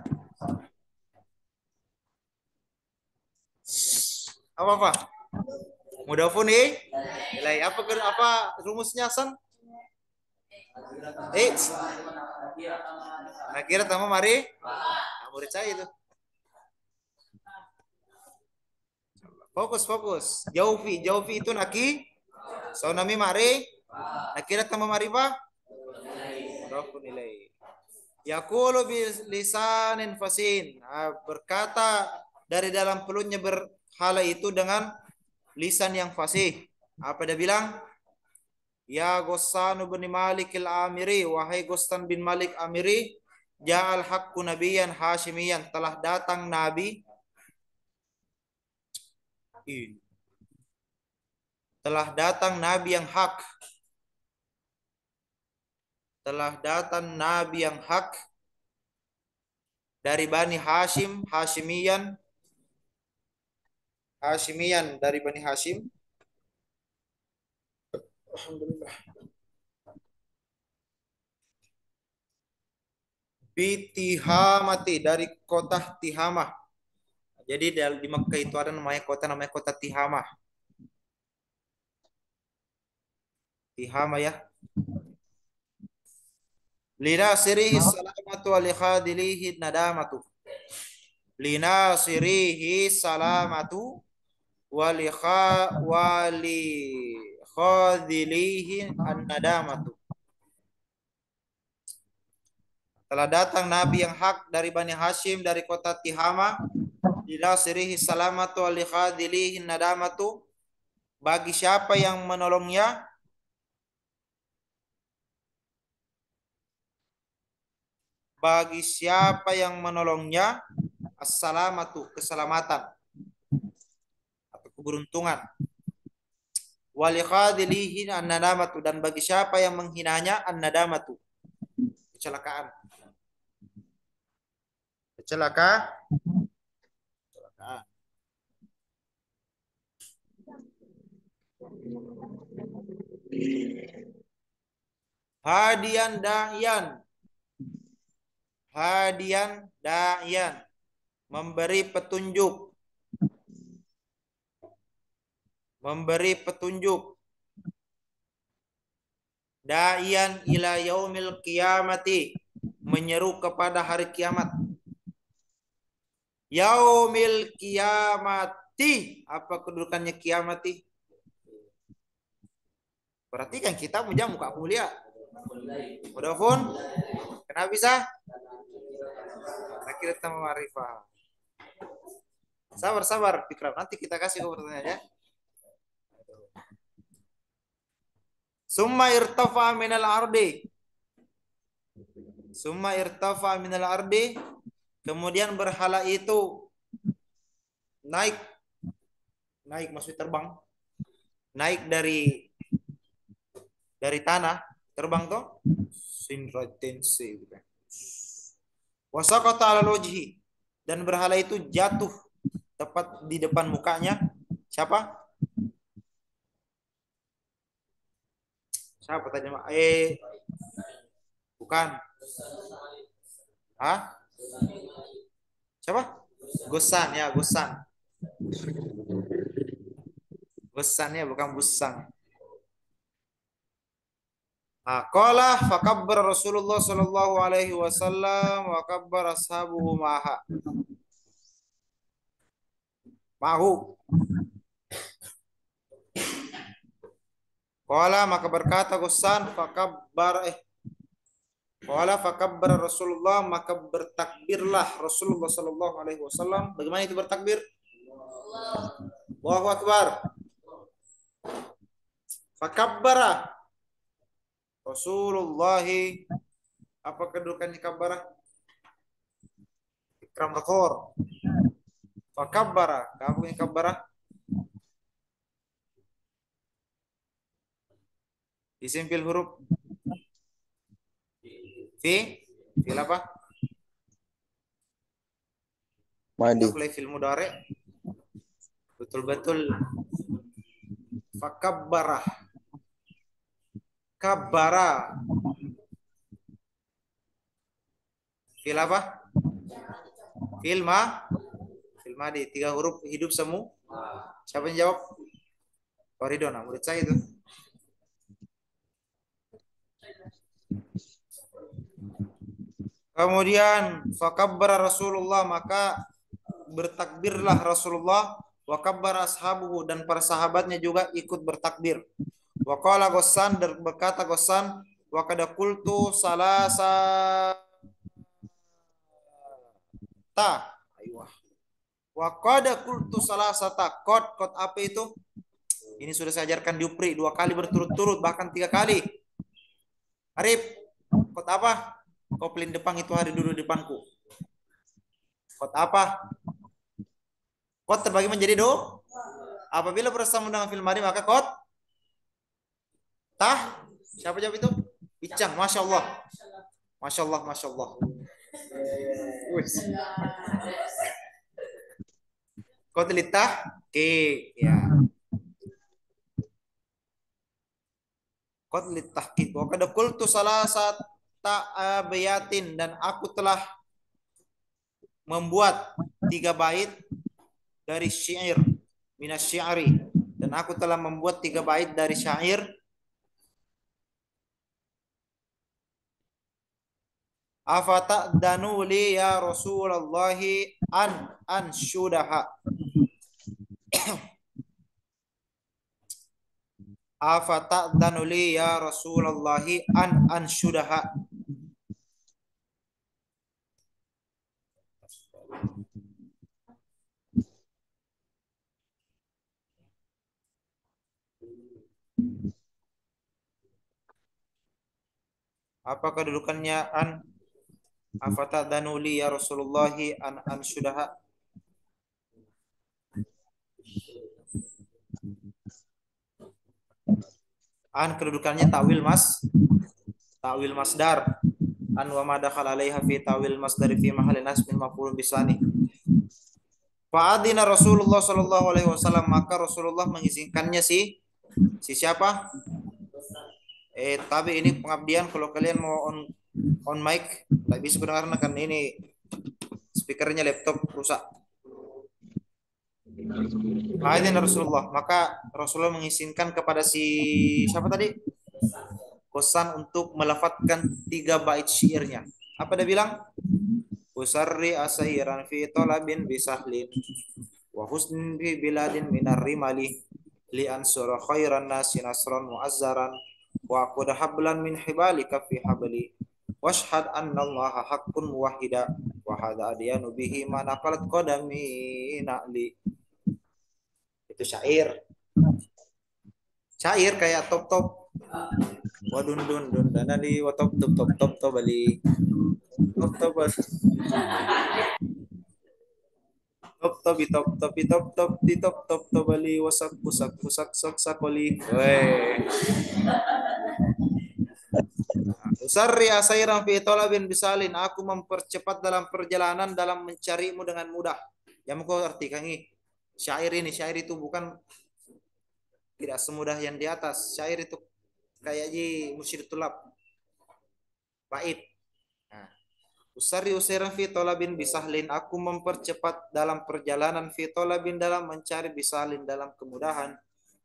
Apa? Mudafun nilai. Apa rumusnya, San? Nakira tambah mari. Murid saya itu. Fokus. Jaufi itu naki. Sonami mari. Nakira tambah mari pak. Mudafun nilai. Yaqulu bilisanin fasin. Berkata dari dalam perutnya berhala itu dengan lisan yang fasih. Apa dia bilang? Ya Ghassan bin Malik al-Amiri, wahai Ghassan bin Malik Amiri, ja'al haqqu nabiyan hashimiyan, telah datang nabi. Telah datang nabi yang hak. Telah datang nabi yang hak dari Bani Hashim, Hashimiyan dari Bani Hashim. Alhamdulillah. Bitihamati, dari kota Tihamah. Jadi di Makkah itu ada namanya kota Tihamah. Tihamah ya. Linasirihi salamatu wa likhadilihi nadamatu. Linasirihi salamatu wa likhadilihi nadamatu. Telah datang nabi yang hak dari Bani Hashim dari kota Tihama. Linasirihi salamatu wa likhadilihi nadamatu. Bagi siapa yang menolongnya, assalamatu, keselamatan atau keberuntungan. Walikhadilihi an-nadamatu, dan bagi siapa yang menghinanya an-nadamatu, kecelakaan. Hadian da'iyan, memberi petunjuk. Da'iyan ila yaumil qiyamati, menyeru kepada hari kiamat. Yaumil qiyamati, apa kedudukannya kiamati? Perhatikan kita punya muka kuliah. Mudafun. Kenapa bisa? Nakira tambah ma'rifah. Sabar, Fikram. Nanti kita kasih pertanyaan ya. Summa irtafa minal ardi. Kemudian berhala itu naik, maksudnya terbang, naik dari tanah, terbang tuh sinratense gitu. Wasaqata ala wajhi, dan berhala itu jatuh tepat di depan mukanya. Siapa? Siapa tadi? Bukan. Hah? Siapa? Gosan ya, Gosan. Gosan ya, bukan Busang. Qala fakabbar Rasulullah sallallahu alaihi wasallam wa kabbar ashabuhu mahu. Qala maka berkata Ghassan Qala fakabbar Rasulullah, maka bertakbirlah Rasulullah sallallahu alaihi wasallam. Bagaimana itu bertakbir? Allahu akbar. Fakabbara Rasulullah, apa kedudukannya kabbara? Ikram rakor. Fakabbara, kamu ini kabbara? Disimpil huruf fil apa? Madi. Fil mudhari. Betul-betul. Fakabbara. Kabbara. Fil apa? Fil madi. 3 huruf hidup semu. Siapa yang jawab? Koridona, murid saya itu. Kemudian fakabbara Rasulullah, maka bertakbirlah Rasulullah, wa kabbara ashabuhu, dan para sahabatnya juga ikut bertakbir. Wa qala Ghassan, berkata Ghassan, wa qad qultu salasa ta. Aywa. Wa qad qultu salasata. Qad apa itu? Ini sudah saya ajarkan di UPRI 2 kali berturut-turut, bahkan 3 kali. Arif, qad apa? Kopling depan itu hari dulu depanku. Qad apa? Qad terbagi menjadi apabila bersama dengan fil madi maka qad tah. Siapa jawab itu? Icang, Masya Allah. Masya Allah, Masya Allah. Qad litah ke ya. Qad litahqiq wa qad qultu salasat ta'abayatin, dan aku telah membuat 3 bait dari syair, minas syi'ri, dan aku telah membuat 3 bait dari syair. Afata'danu li ya Rasulullah an syudaha. Afata'danu li ya Rasulullah an syudaha. Apa kedudukannya an? Afata'danu li ya Rasulullah an syudaha. An kedudukannya ta'wil masdar. An wa ma dakhala 'alaiha fi ta'wil masdar fi mahalli nasbin maf'ulun bisani. Fa'adina Rasulullah sallallahu alaihi wasallam, maka Rasulullah mengizinkannya si siapa? Tapi ini pengabdian, kalau kalian mau on mic tak bisa kedengaran kan ini speakernya laptop rusak. Fa'adina Rasulullah, maka Rasulullah mengizinkan kepada si siapa tadi? Ghassan untuk melafadzkan 3 bait syairnya. Apa dia bilang? Usarri asairan fi talabin bisahlin wa husnin fi biladin minar rimali li ansura khairan nasi nasran mu'azzaran wa aqud hablan min hibalika fi habli washhad anna allaha haqqun muwahhida wa hadha adiyanu bihi ma naqalat qadami na'li. Itu syair kayak top wadun dun dun danali wa top bali top Top topi top topi top top di top top tobali wasak pusak pusak sak sakoli. Weh. Usarri asairan fi talabin bisalin. Aku mempercepat dalam perjalanan dalam mencarimu dengan mudah. Yang mau artikan ini. Syair itu bukan tidak semudah yang di atas. Syair itu kayak ji musyid tulab. Bait. Nah, usari usiran fi talabin bisahlin. Aku mempercepat dalam perjalanan fi talabin dalam mencari bisahlin dalam kemudahan.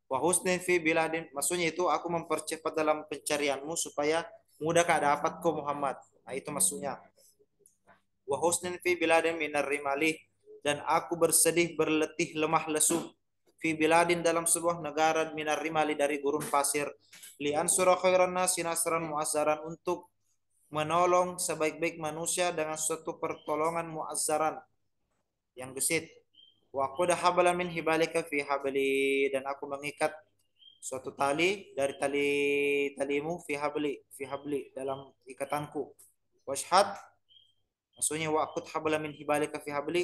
Wa husnin fi biladin. Maksudnya itu aku mempercepat dalam pencarianmu supaya mudah kah dapat kau Muhammad. Nah, itu maksudnya. Wa husnin fi biladin minar rimali. Dan aku bersedih berletih lemah lesu fi biladin dalam sebuah negara minar rimali dari gurun pasir. Li ansura khairan nasi nasran muazzaran untuk menolong sebaik-baik manusia dengan suatu pertolongan muazzaran yang gesit. Wa qad habala min hibalika fi habli dan aku mengikat suatu tali dari talimu fi habli dalam ikatanku. Washhad maksudnya wa qad habala min hibalika fi habli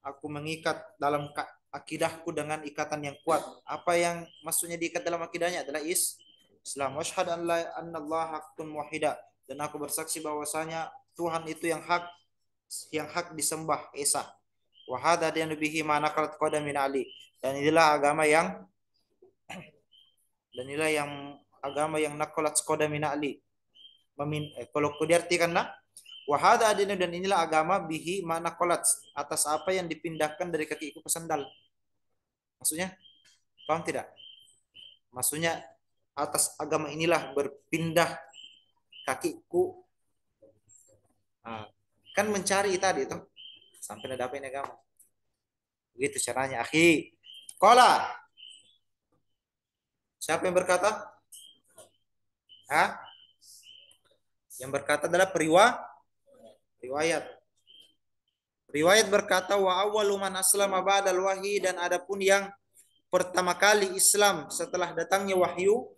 aku mengikat dalam akidahku dengan ikatan yang kuat. Apa yang maksudnya diikat dalam akidahnya adalah Islam. Washhad an la anna Allah haqqun wahida dan aku bersaksi bahwasanya Tuhan itu yang hak disembah Esa. Wa hadza nabihi ma naqalat qadam min Ali dan inilah agama yang naqalat qadam min Ali. Kalau diartikanlah wahada adina dan inilah agama bihi mana kolat atas apa yang dipindahkan dari kakiku ke sandal. Maksudnya, paham tidak? Maksudnya atas agama inilah berpindah kakiku. Nah, kan mencari tadi itu sampai dapat agama. Begitu caranya, akhi. Kola. Siapa yang berkata? Hah? Yang berkata adalah riwayat. Riwayat berkata wa awwalu man aslama ba'dal wahyi dan adapun yang pertama kali Islam setelah datangnya wahyu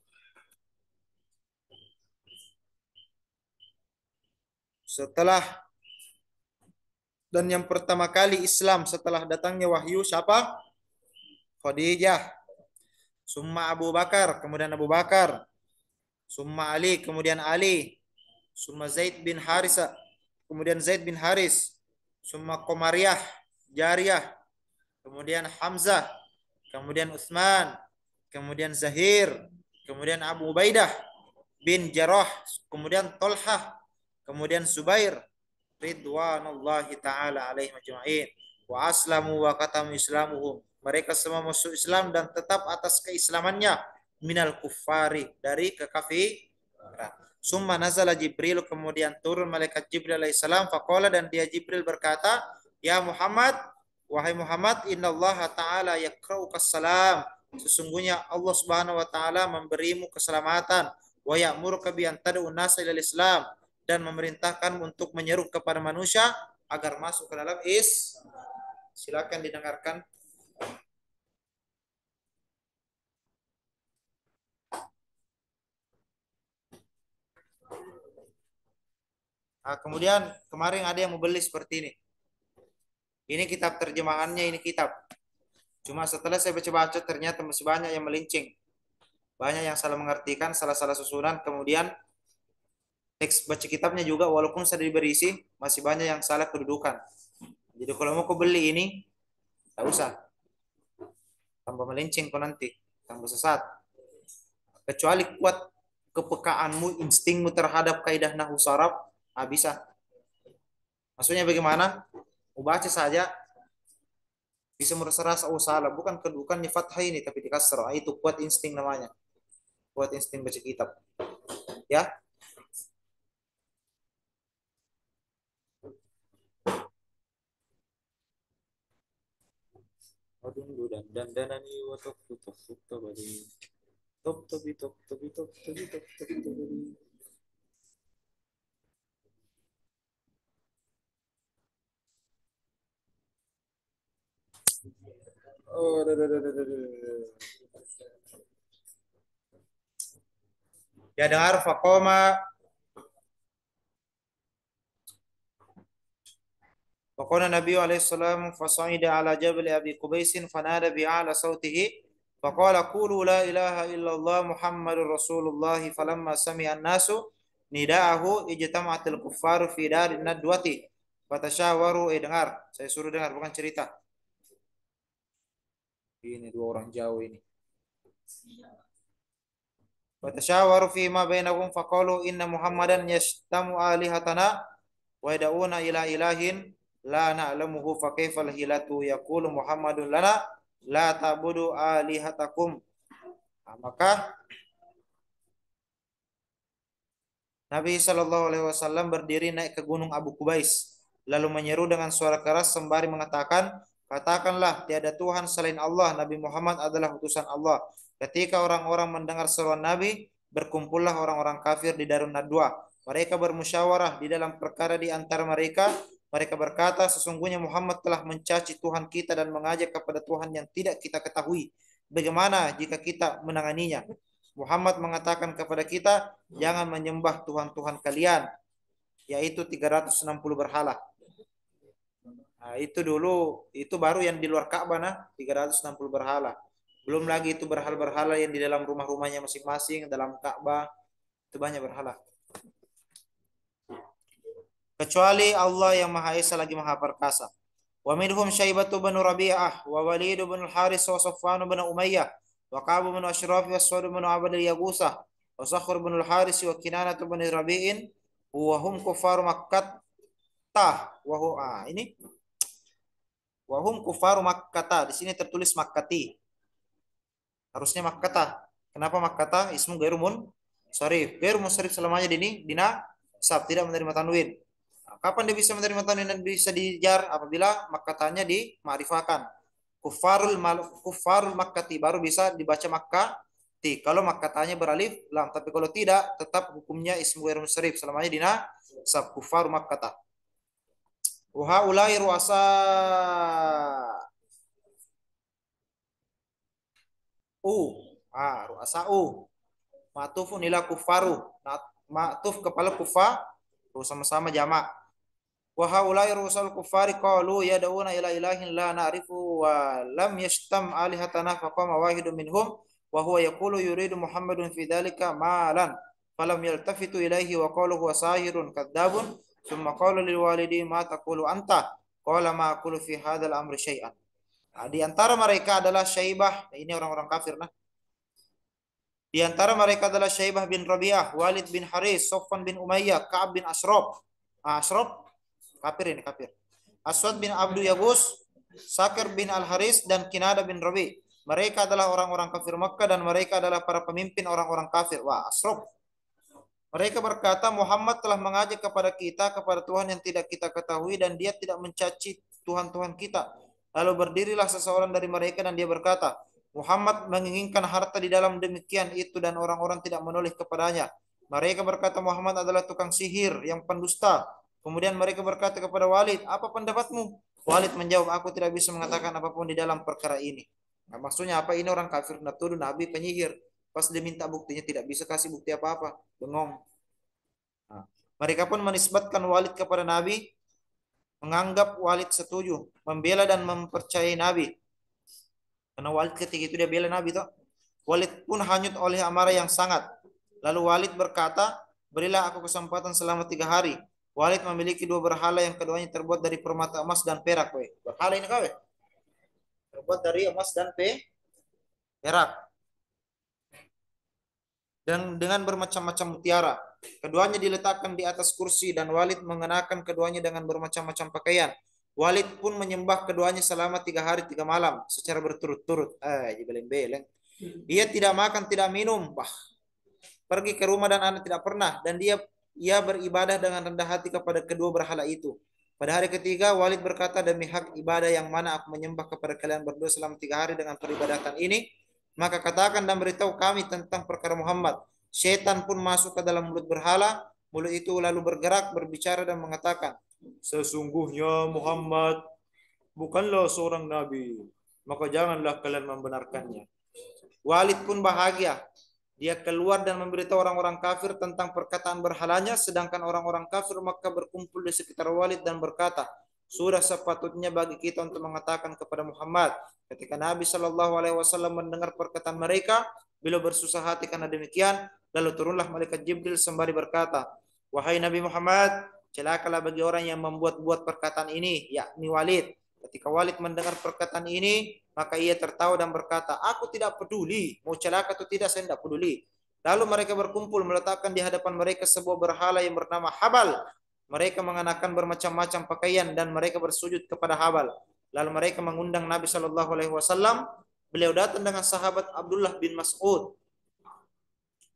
dan yang pertama kali Islam setelah datangnya wahyu siapa? Khadijah. Summa Abu Bakar, kemudian Abu Bakar. Summa Ali, kemudian Ali. Summa Zaid bin Harisa, kemudian Zaid bin Haris. Summa Qamariyah, Jariyah. Kemudian Hamzah, kemudian Utsman, kemudian Zahir, kemudian Abu Ubaidah bin Jarrah, kemudian Tolhah, kemudian Zubair ridwanullahi taala alaihim ajma'in wa aslamu wa katamu islamuhum. Mereka semua masuk Islam dan tetap atas keislamannya minal kuffari dari kekafiran. Summa nazala Jibril kemudian turun malaikat Jibril alaihissalam faqala dan dia Jibril berkata ya Muhammad wahai Muhammad innallaha ta'ala yakraukas salam sesungguhnya Allah Subhanahu wa taala memberimu keselamatan wa ya'muruka bi an tad'u nasa ilal Islam dan memerintahkan untuk menyeru kepada manusia agar masuk ke dalam silakan didengarkan. Nah, kemudian kemarin ada yang mau beli seperti ini. Ini kitab terjemahannya, ini kitab. Cuma setelah saya baca-baca ternyata masih banyak yang melincing. Banyak yang salah mengartikan, salah-salah susunan. Kemudian teks baca kitabnya juga walaupun sudah berisi, masih banyak yang salah kedudukan. Jadi kalau mau kau beli ini, tak usah. Tambah melincing kau nanti, tambah sesat. Kecuali kuat kepekaanmu, instingmu terhadap kaidah nahwu saraf, bisa. Maksudnya bagaimana? Baca saja bisa merasa rasa salah, bukan di fathah ini tapi di kasrah. Itu kuat insting namanya. Kuat insting baca kitab. Ya. Dan danani wa top bali. Top. Oh, ya dengar faqoma Faqala Nabi alaihi salam fasa'ida ala jabal Abi Qubais fanada bi'ala sautihi faqala qulu la ilaha illallah Muhammadur Rasulullah falamma sami'a an-nasu nida'ahu ijtama'atil kuffaru fi darin nadwati fatasyawaru dengar saya suruh dengar bukan cerita ini dua orang jauh ini fatasyawaru fi ma bainahum faqalu inna Muhammadan yashtamu alihatana wa yad'una ila ilahin la na'lamuhu fa kaifal hilatu yaqulu Muhammadun lana la ta'budu alihatakum. Nah, maka Nabi Shallallahu Alaihi Wasallam berdiri naik ke gunung Abu Kubais lalu menyeru dengan suara keras sembari mengatakan katakanlah tiada Tuhan selain Allah, Nabi Muhammad adalah utusan Allah. Ketika orang-orang mendengar seruan Nabi, berkumpullah orang-orang kafir di Darun Nadwa. Mereka bermusyawarah di dalam perkara di antara mereka. Mereka berkata, sesungguhnya Muhammad telah mencaci Tuhan kita dan mengajak kepada Tuhan yang tidak kita ketahui. Bagaimana jika kita menanganinya? Muhammad mengatakan kepada kita, jangan menyembah Tuhan-Tuhan kalian, yaitu 360 berhala. Nah, itu dulu, itu baru yang di luar Ka'bah, nah, 360 berhala. Belum lagi itu berhala-berhala yang di dalam rumah-rumahnya masing-masing, dalam Ka'bah, itu banyak berhala. Kecuali Allah yang Maha Esa lagi Maha Perkasa. Wa minhum Syaibatu bin Rabi'ah, wa Walid bin Al-Haris, wa Safwan bin Umayyah, wa Ka'b bin Ashraf, wa Su'ad bin Abd al-Yagusah, wa Sakhr bin Al-Haris, wa Kinanah bin Rabi'in, wa hum kufar Makkah, wa ini wa hum kufar Makkah. Di sini tertulis Makkati. Harusnya Makkah. Kenapa Makkah? Ismu ghairu munsharif. Ghairu munsharif selamanya dina sab tidak menerima tanwin. Kapan dia bisa menerima tanwin dan bisa dijar? Apabila Makkatanya dimakrifahkan. Kufarul Makkati baru bisa dibaca Makkati. Kalau Makkatanya beralif lam, tapi kalau tidak tetap hukumnya ismu ghairu munsharif selamanya dina sab kufarul Makkata. Wa ulai ruasa ruasa'u ma'tufun ila kufaru, ma'tuf kepala kufa sama-sama jamak. Wa haulai rusal kufari qalu yad'una ila ilahin la na'rifu wa lam yashtam alihatana faqama wahidun minhum wa huwa yaqulu yuridu Muhammadun fi dhalika malan falam yaltafitu ilaihi wa qalu huwa sahirun kadzabun thumma qala lil walidi ma taqulu anta qala ma aqulu fi hadzal amri syai'an. Nah, di antara mereka adalah Syaibah, ini orang-orang kafir nah. Di antara mereka adalah Syaibah bin Rabi'ah, Walid bin Haris, Sofwan bin Umayyah, Ka'ab bin Ashraf. Ashraf kafir ini kafir. Aswad bin Abdul Yagus, Sakir bin Al-Haris dan Kinada bin Rabi. Mereka adalah orang-orang kafir Makkah dan mereka adalah para pemimpin orang-orang kafir. Wah, Ashraf. Mereka berkata Muhammad telah mengajak kepada kita kepada Tuhan yang tidak kita ketahui dan dia tidak mencaci Tuhan-Tuhan kita. Lalu berdirilah seseorang dari mereka dan dia berkata, Muhammad menginginkan harta di dalam demikian itu dan orang-orang tidak menoleh kepadanya. Mereka berkata Muhammad adalah tukang sihir yang pendusta. Kemudian mereka berkata kepada Walid, apa pendapatmu? Walid menjawab, aku tidak bisa mengatakan apapun di dalam perkara ini. Nah, maksudnya apa? Ini orang kafir natuduh Nabi penyihir. Pas dia minta buktinya tidak bisa kasih bukti apa-apa. Bengong. Nah, mereka pun menisbatkan Walid kepada Nabi, menganggap Walid setuju, membela dan mempercayai Nabi. Karena Walid ketika itu dia bela Nabi toh. Walid pun hanyut oleh amarah yang sangat. Lalu Walid berkata, berilah aku kesempatan selama 3 hari. Walid memiliki 2 berhala yang keduanya terbuat dari permata emas dan perak. Berhala ini kau terbuat dari emas dan perak. Dan dengan bermacam-macam mutiara. Keduanya diletakkan di atas kursi dan Walid mengenakan keduanya dengan bermacam-macam pakaian. Walid pun menyembah keduanya selama 3 hari 3 malam secara berturut-turut. Beleng-beleng. Dia tidak makan, tidak minum. Pergi ke rumah dan anak tidak pernah. Dan ia beribadah dengan rendah hati kepada kedua berhala itu. Pada hari ketiga, Walid berkata, demi hak ibadah yang mana aku menyembah kepada kalian berdua selama 3 hari dengan peribadatan ini, maka katakan dan beritahu kami tentang perkara Muhammad. Syaitan pun masuk ke dalam mulut berhala. Mulut itu lalu bergerak, berbicara dan mengatakan, sesungguhnya Muhammad bukanlah seorang nabi. Maka janganlah kalian membenarkannya. Walid pun bahagia. Dia keluar dan memberitahu orang-orang kafir tentang perkataan berhalanya. Sedangkan orang-orang kafir Makkah berkumpul di sekitar Walid dan berkata, Sudah sepatutnya bagi kita untuk mengatakan kepada Muhammad, ketika Nabi Shallallahu Alaihi Wasallam mendengar perkataan mereka, beliau bersusah hati karena demikian. Lalu turunlah malaikat Jibril sembari berkata, wahai Nabi Muhammad, celakalah bagi orang yang membuat-buat perkataan ini, yakni Walid. Ketika Walid mendengar perkataan ini, maka ia tertawa dan berkata, aku tidak peduli, mau celaka atau tidak saya tidak peduli. Lalu mereka berkumpul meletakkan di hadapan mereka sebuah berhala yang bernama Habal. Mereka mengenakan bermacam-macam pakaian dan mereka bersujud kepada Habal. Lalu mereka mengundang Nabi Shallallahu Alaihi Wasallam. Beliau datang dengan sahabat Abdullah bin Mas'ud.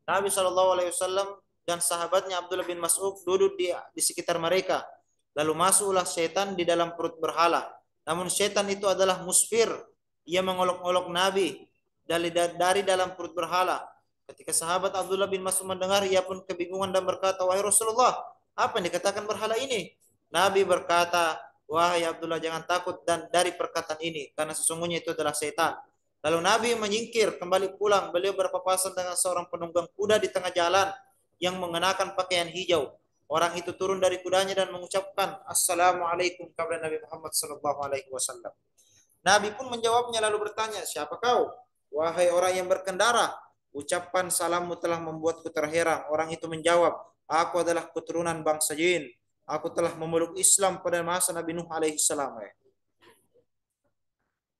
Nabi Shallallahu Alaihi Wasallam dan sahabatnya Abdullah bin Mas'ud duduk di sekitar mereka. Lalu masuklah setan di dalam perut berhala. Namun setan itu adalah musfir. Ia mengolok-olok Nabi dari dalam perut berhala. Ketika sahabat Abdullah bin Mas'ud mendengar, ia pun kebingungan dan berkata, wahai Rasulullah, apa yang dikatakan berhala ini? Nabi berkata, wahai Abdullah, jangan takut dan dari perkataan ini, karena sesungguhnya itu adalah setan. Lalu Nabi menyingkir, kembali pulang. Beliau berpapasan dengan seorang penunggang kuda di tengah jalan yang mengenakan pakaian hijau. Orang itu turun dari kudanya dan mengucapkan, Assalamualaikum kepada Nabi Muhammad Sallallahu Alaihi Wasallam. Nabi pun menjawabnya lalu bertanya, siapa kau? Wahai orang yang berkendara, ucapan salammu telah membuatku terheran. Orang itu menjawab, aku adalah keturunan bangsa jin. Aku telah memeluk Islam pada masa Nabi Nuh alaihi salam.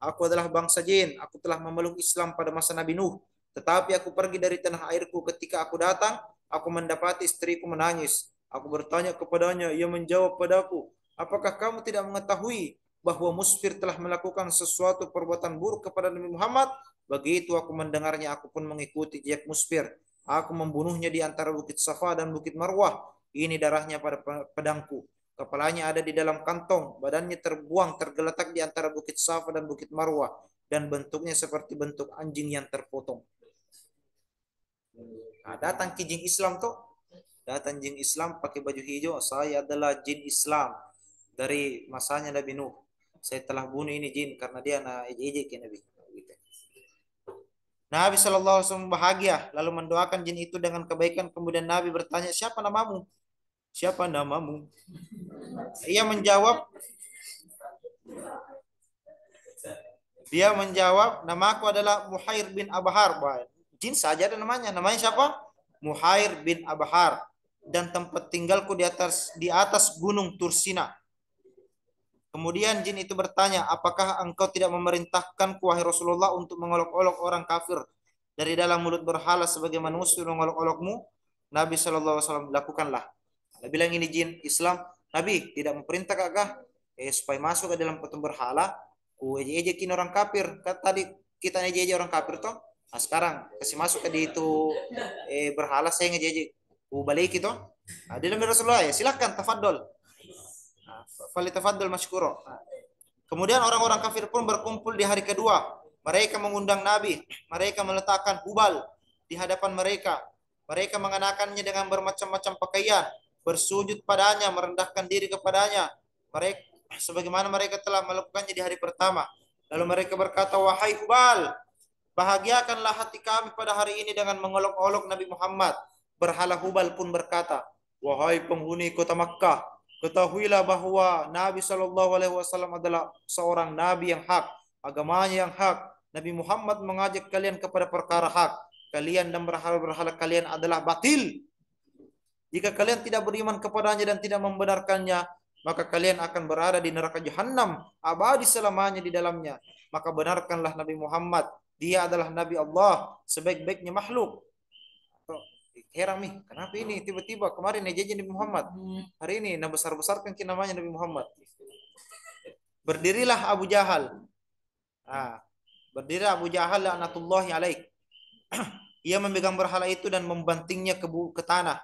Aku adalah bangsa jin. Aku telah memeluk Islam pada masa Nabi Nuh. Tetapi aku pergi dari tanah airku. Ketika aku datang, aku mendapati istriku menangis. Aku bertanya kepadanya, ia menjawab padaku, apakah kamu tidak mengetahui bahwa Musfir telah melakukan sesuatu perbuatan buruk kepada Nabi Muhammad? Begitu aku mendengarnya, aku pun mengikuti jejak Musfir. Aku membunuhnya di antara Bukit Safa dan Bukit Marwah. Ini darahnya pada pedangku. Kepalanya ada di dalam kantong, badannya terbuang tergeletak di antara Bukit Safa dan Bukit Marwah, dan bentuknya seperti bentuk anjing yang terpotong. Nah, datang ke jin Islam tuh, datang jin Islam pakai baju hijau, saya adalah jin Islam dari masanya Nabi Nuh. Saya telah bunuh ini jin karena dia anak ejek ke Nabi. Nabi Shallallahu Alaihi Wasallam bahagia, lalu mendoakan jin itu dengan kebaikan. Kemudian Nabi bertanya, siapa namamu? Siapa namamu? Ia menjawab, namaku adalah Muhair bin Abahar. Jin saja ada namanya. Namanya siapa? Muhair bin Abahar. Dan tempat tinggalku di atas gunung Tursina. Kemudian jin itu bertanya, apakah engkau tidak memerintahkanku wahai Rasulullah untuk mengolok-olok orang kafir dari dalam mulut berhala sebagaimana Musfir mengolok-olokmu? Nabi SAW, lakukanlah. Nabi bilang ini jin Islam, Nabi tidak memerintah kakak supaya masuk ke dalam patung berhala, ku ejekin orang kafir. Kan tadi kita ejek orang kafir toh. Nah, sekarang kasih masuk ke di itu berhala, saya ngejek, ku balik itu. Nah, dia bilang Rasulullah, ya silakan tafadhol. Falitafadhal masykuro. Kemudian orang-orang kafir pun berkumpul di hari kedua. Mereka mengundang Nabi. Mereka meletakkan hubal di hadapan mereka. Mereka mengenakannya dengan bermacam-macam pakaian, bersujud padanya, merendahkan diri kepadanya. Mereka sebagaimana mereka telah melakukannya di hari pertama. Lalu mereka berkata, wahai hubal, bahagiakanlah hati kami pada hari ini dengan mengolok-olok Nabi Muhammad. Berhala hubal pun berkata, wahai penghuni kota Makkah, ketahuilah bahwa Nabi Shallallahu Alaihi Wasallam adalah seorang Nabi yang hak, agamanya yang hak. Nabi Muhammad mengajak kalian kepada perkara hak. Kalian dan berhala-berhala kalian adalah batil. Jika kalian tidak beriman kepadanya dan tidak membenarkannya, maka kalian akan berada di neraka Jahannam, abadi selamanya di dalamnya. Maka benarkanlah Nabi Muhammad. Dia adalah Nabi Allah, sebaik-baiknya makhluk. Heran nih, kenapa ini tiba-tiba kemarin aja Nabi Muhammad, hari ini besar-besarkan namanya Nabi Muhammad. Berdirilah Abu Jahal. Berdirilah Abu Jahal laknatullahi alaih. Ia memegang berhala itu dan membantingnya ke tanah.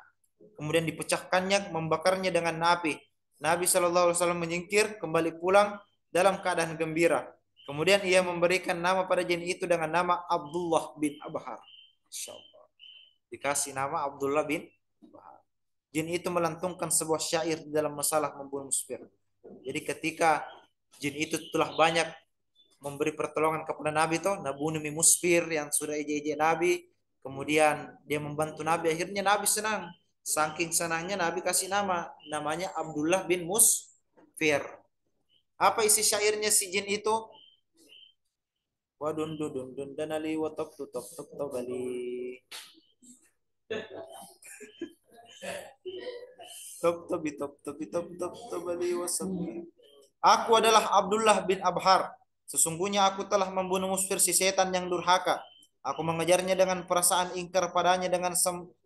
Kemudian dipecahkannya, membakarnya dengan api. Nabi SAW menyingkir, kembali pulang dalam keadaan gembira. Kemudian ia memberikan nama pada jin itu dengan nama Abdullah bin Abahar. Insyaallah. Dikasih nama Abdullah bin Abahar. Jin itu melantungkan sebuah syair dalam masalah membunuh Musfir. Jadi ketika jin itu telah banyak memberi pertolongan kepada Nabi toh, nabunumi Musfir yang sudah ejek-ejek Nabi, kemudian dia membantu Nabi, akhirnya Nabi senang. Saking senangnya Nabi kasih namanya Abdullah bin Musfir. Apa isi syairnya si jin itu? Wadun dudun dun danali watop tutop top tobali. Top tobi top tobi top top tobali wasabi. Aku adalah Abdullah bin Abhar. Sesungguhnya aku telah membunuh musfir si setan yang durhaka. Aku mengejarnya dengan perasaan ingkar padanya dengan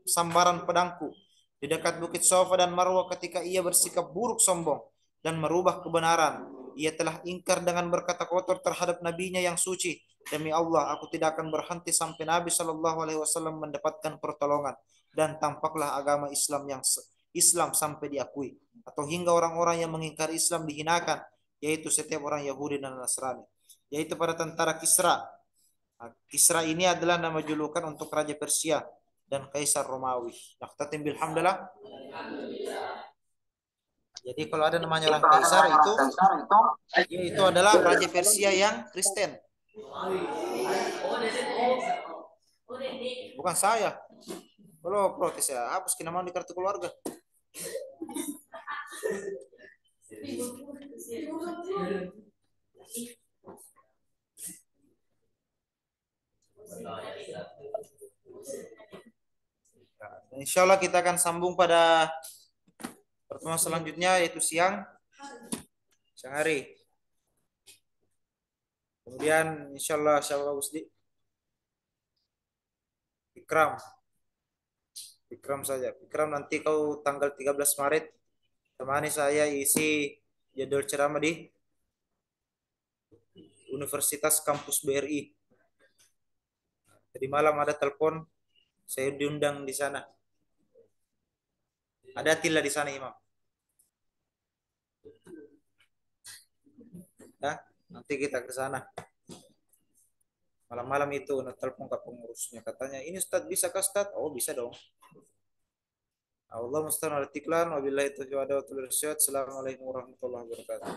sambaran pedangku. Di dekat Bukit Sofa dan Marwah ketika ia bersikap buruk sombong dan merubah kebenaran. Ia telah ingkar dengan berkata kotor terhadap nabinya yang suci. Demi Allah, aku tidak akan berhenti sampai Nabi Shallallahu Alaihi Wasallam mendapatkan pertolongan dan tampaklah agama Islam sampai diakui atau hingga orang-orang yang mengingkari Islam dihinakan, yaitu setiap orang Yahudi dan Nasrani, yaitu pada tentara Kisra. Nah, Kisra ini adalah nama julukan untuk Raja Persia dan Kaisar Romawi. Naktatim bilhamdulillah. Jadi kalau ada namanya orang Kaisar itu adalah Raja Persia yang Kristen. Bukan saya. Kalau protes ya, hapus nama di kartu keluarga. Insya Allah kita akan sambung pada pertemuan selanjutnya, yaitu siang hari. Kemudian insya Allah Ikram saja. Ikram nanti kau tanggal 13 Maret temani saya isi jadwal ceramah di Universitas Kampus BRI. Tadi malam ada telepon, saya diundang di sana. Ada Atilla di sana, Imam. Ya, nanti kita ke sana. Malam-malam itu telepon ke pengurusnya, katanya ini Ustaz bisa ke Ustaz? Oh bisa dong. Allah musta'an al-tiklan wabillahi taufiq wa hidayah. Assalamualaikum warahmatullahi wabarakatuh.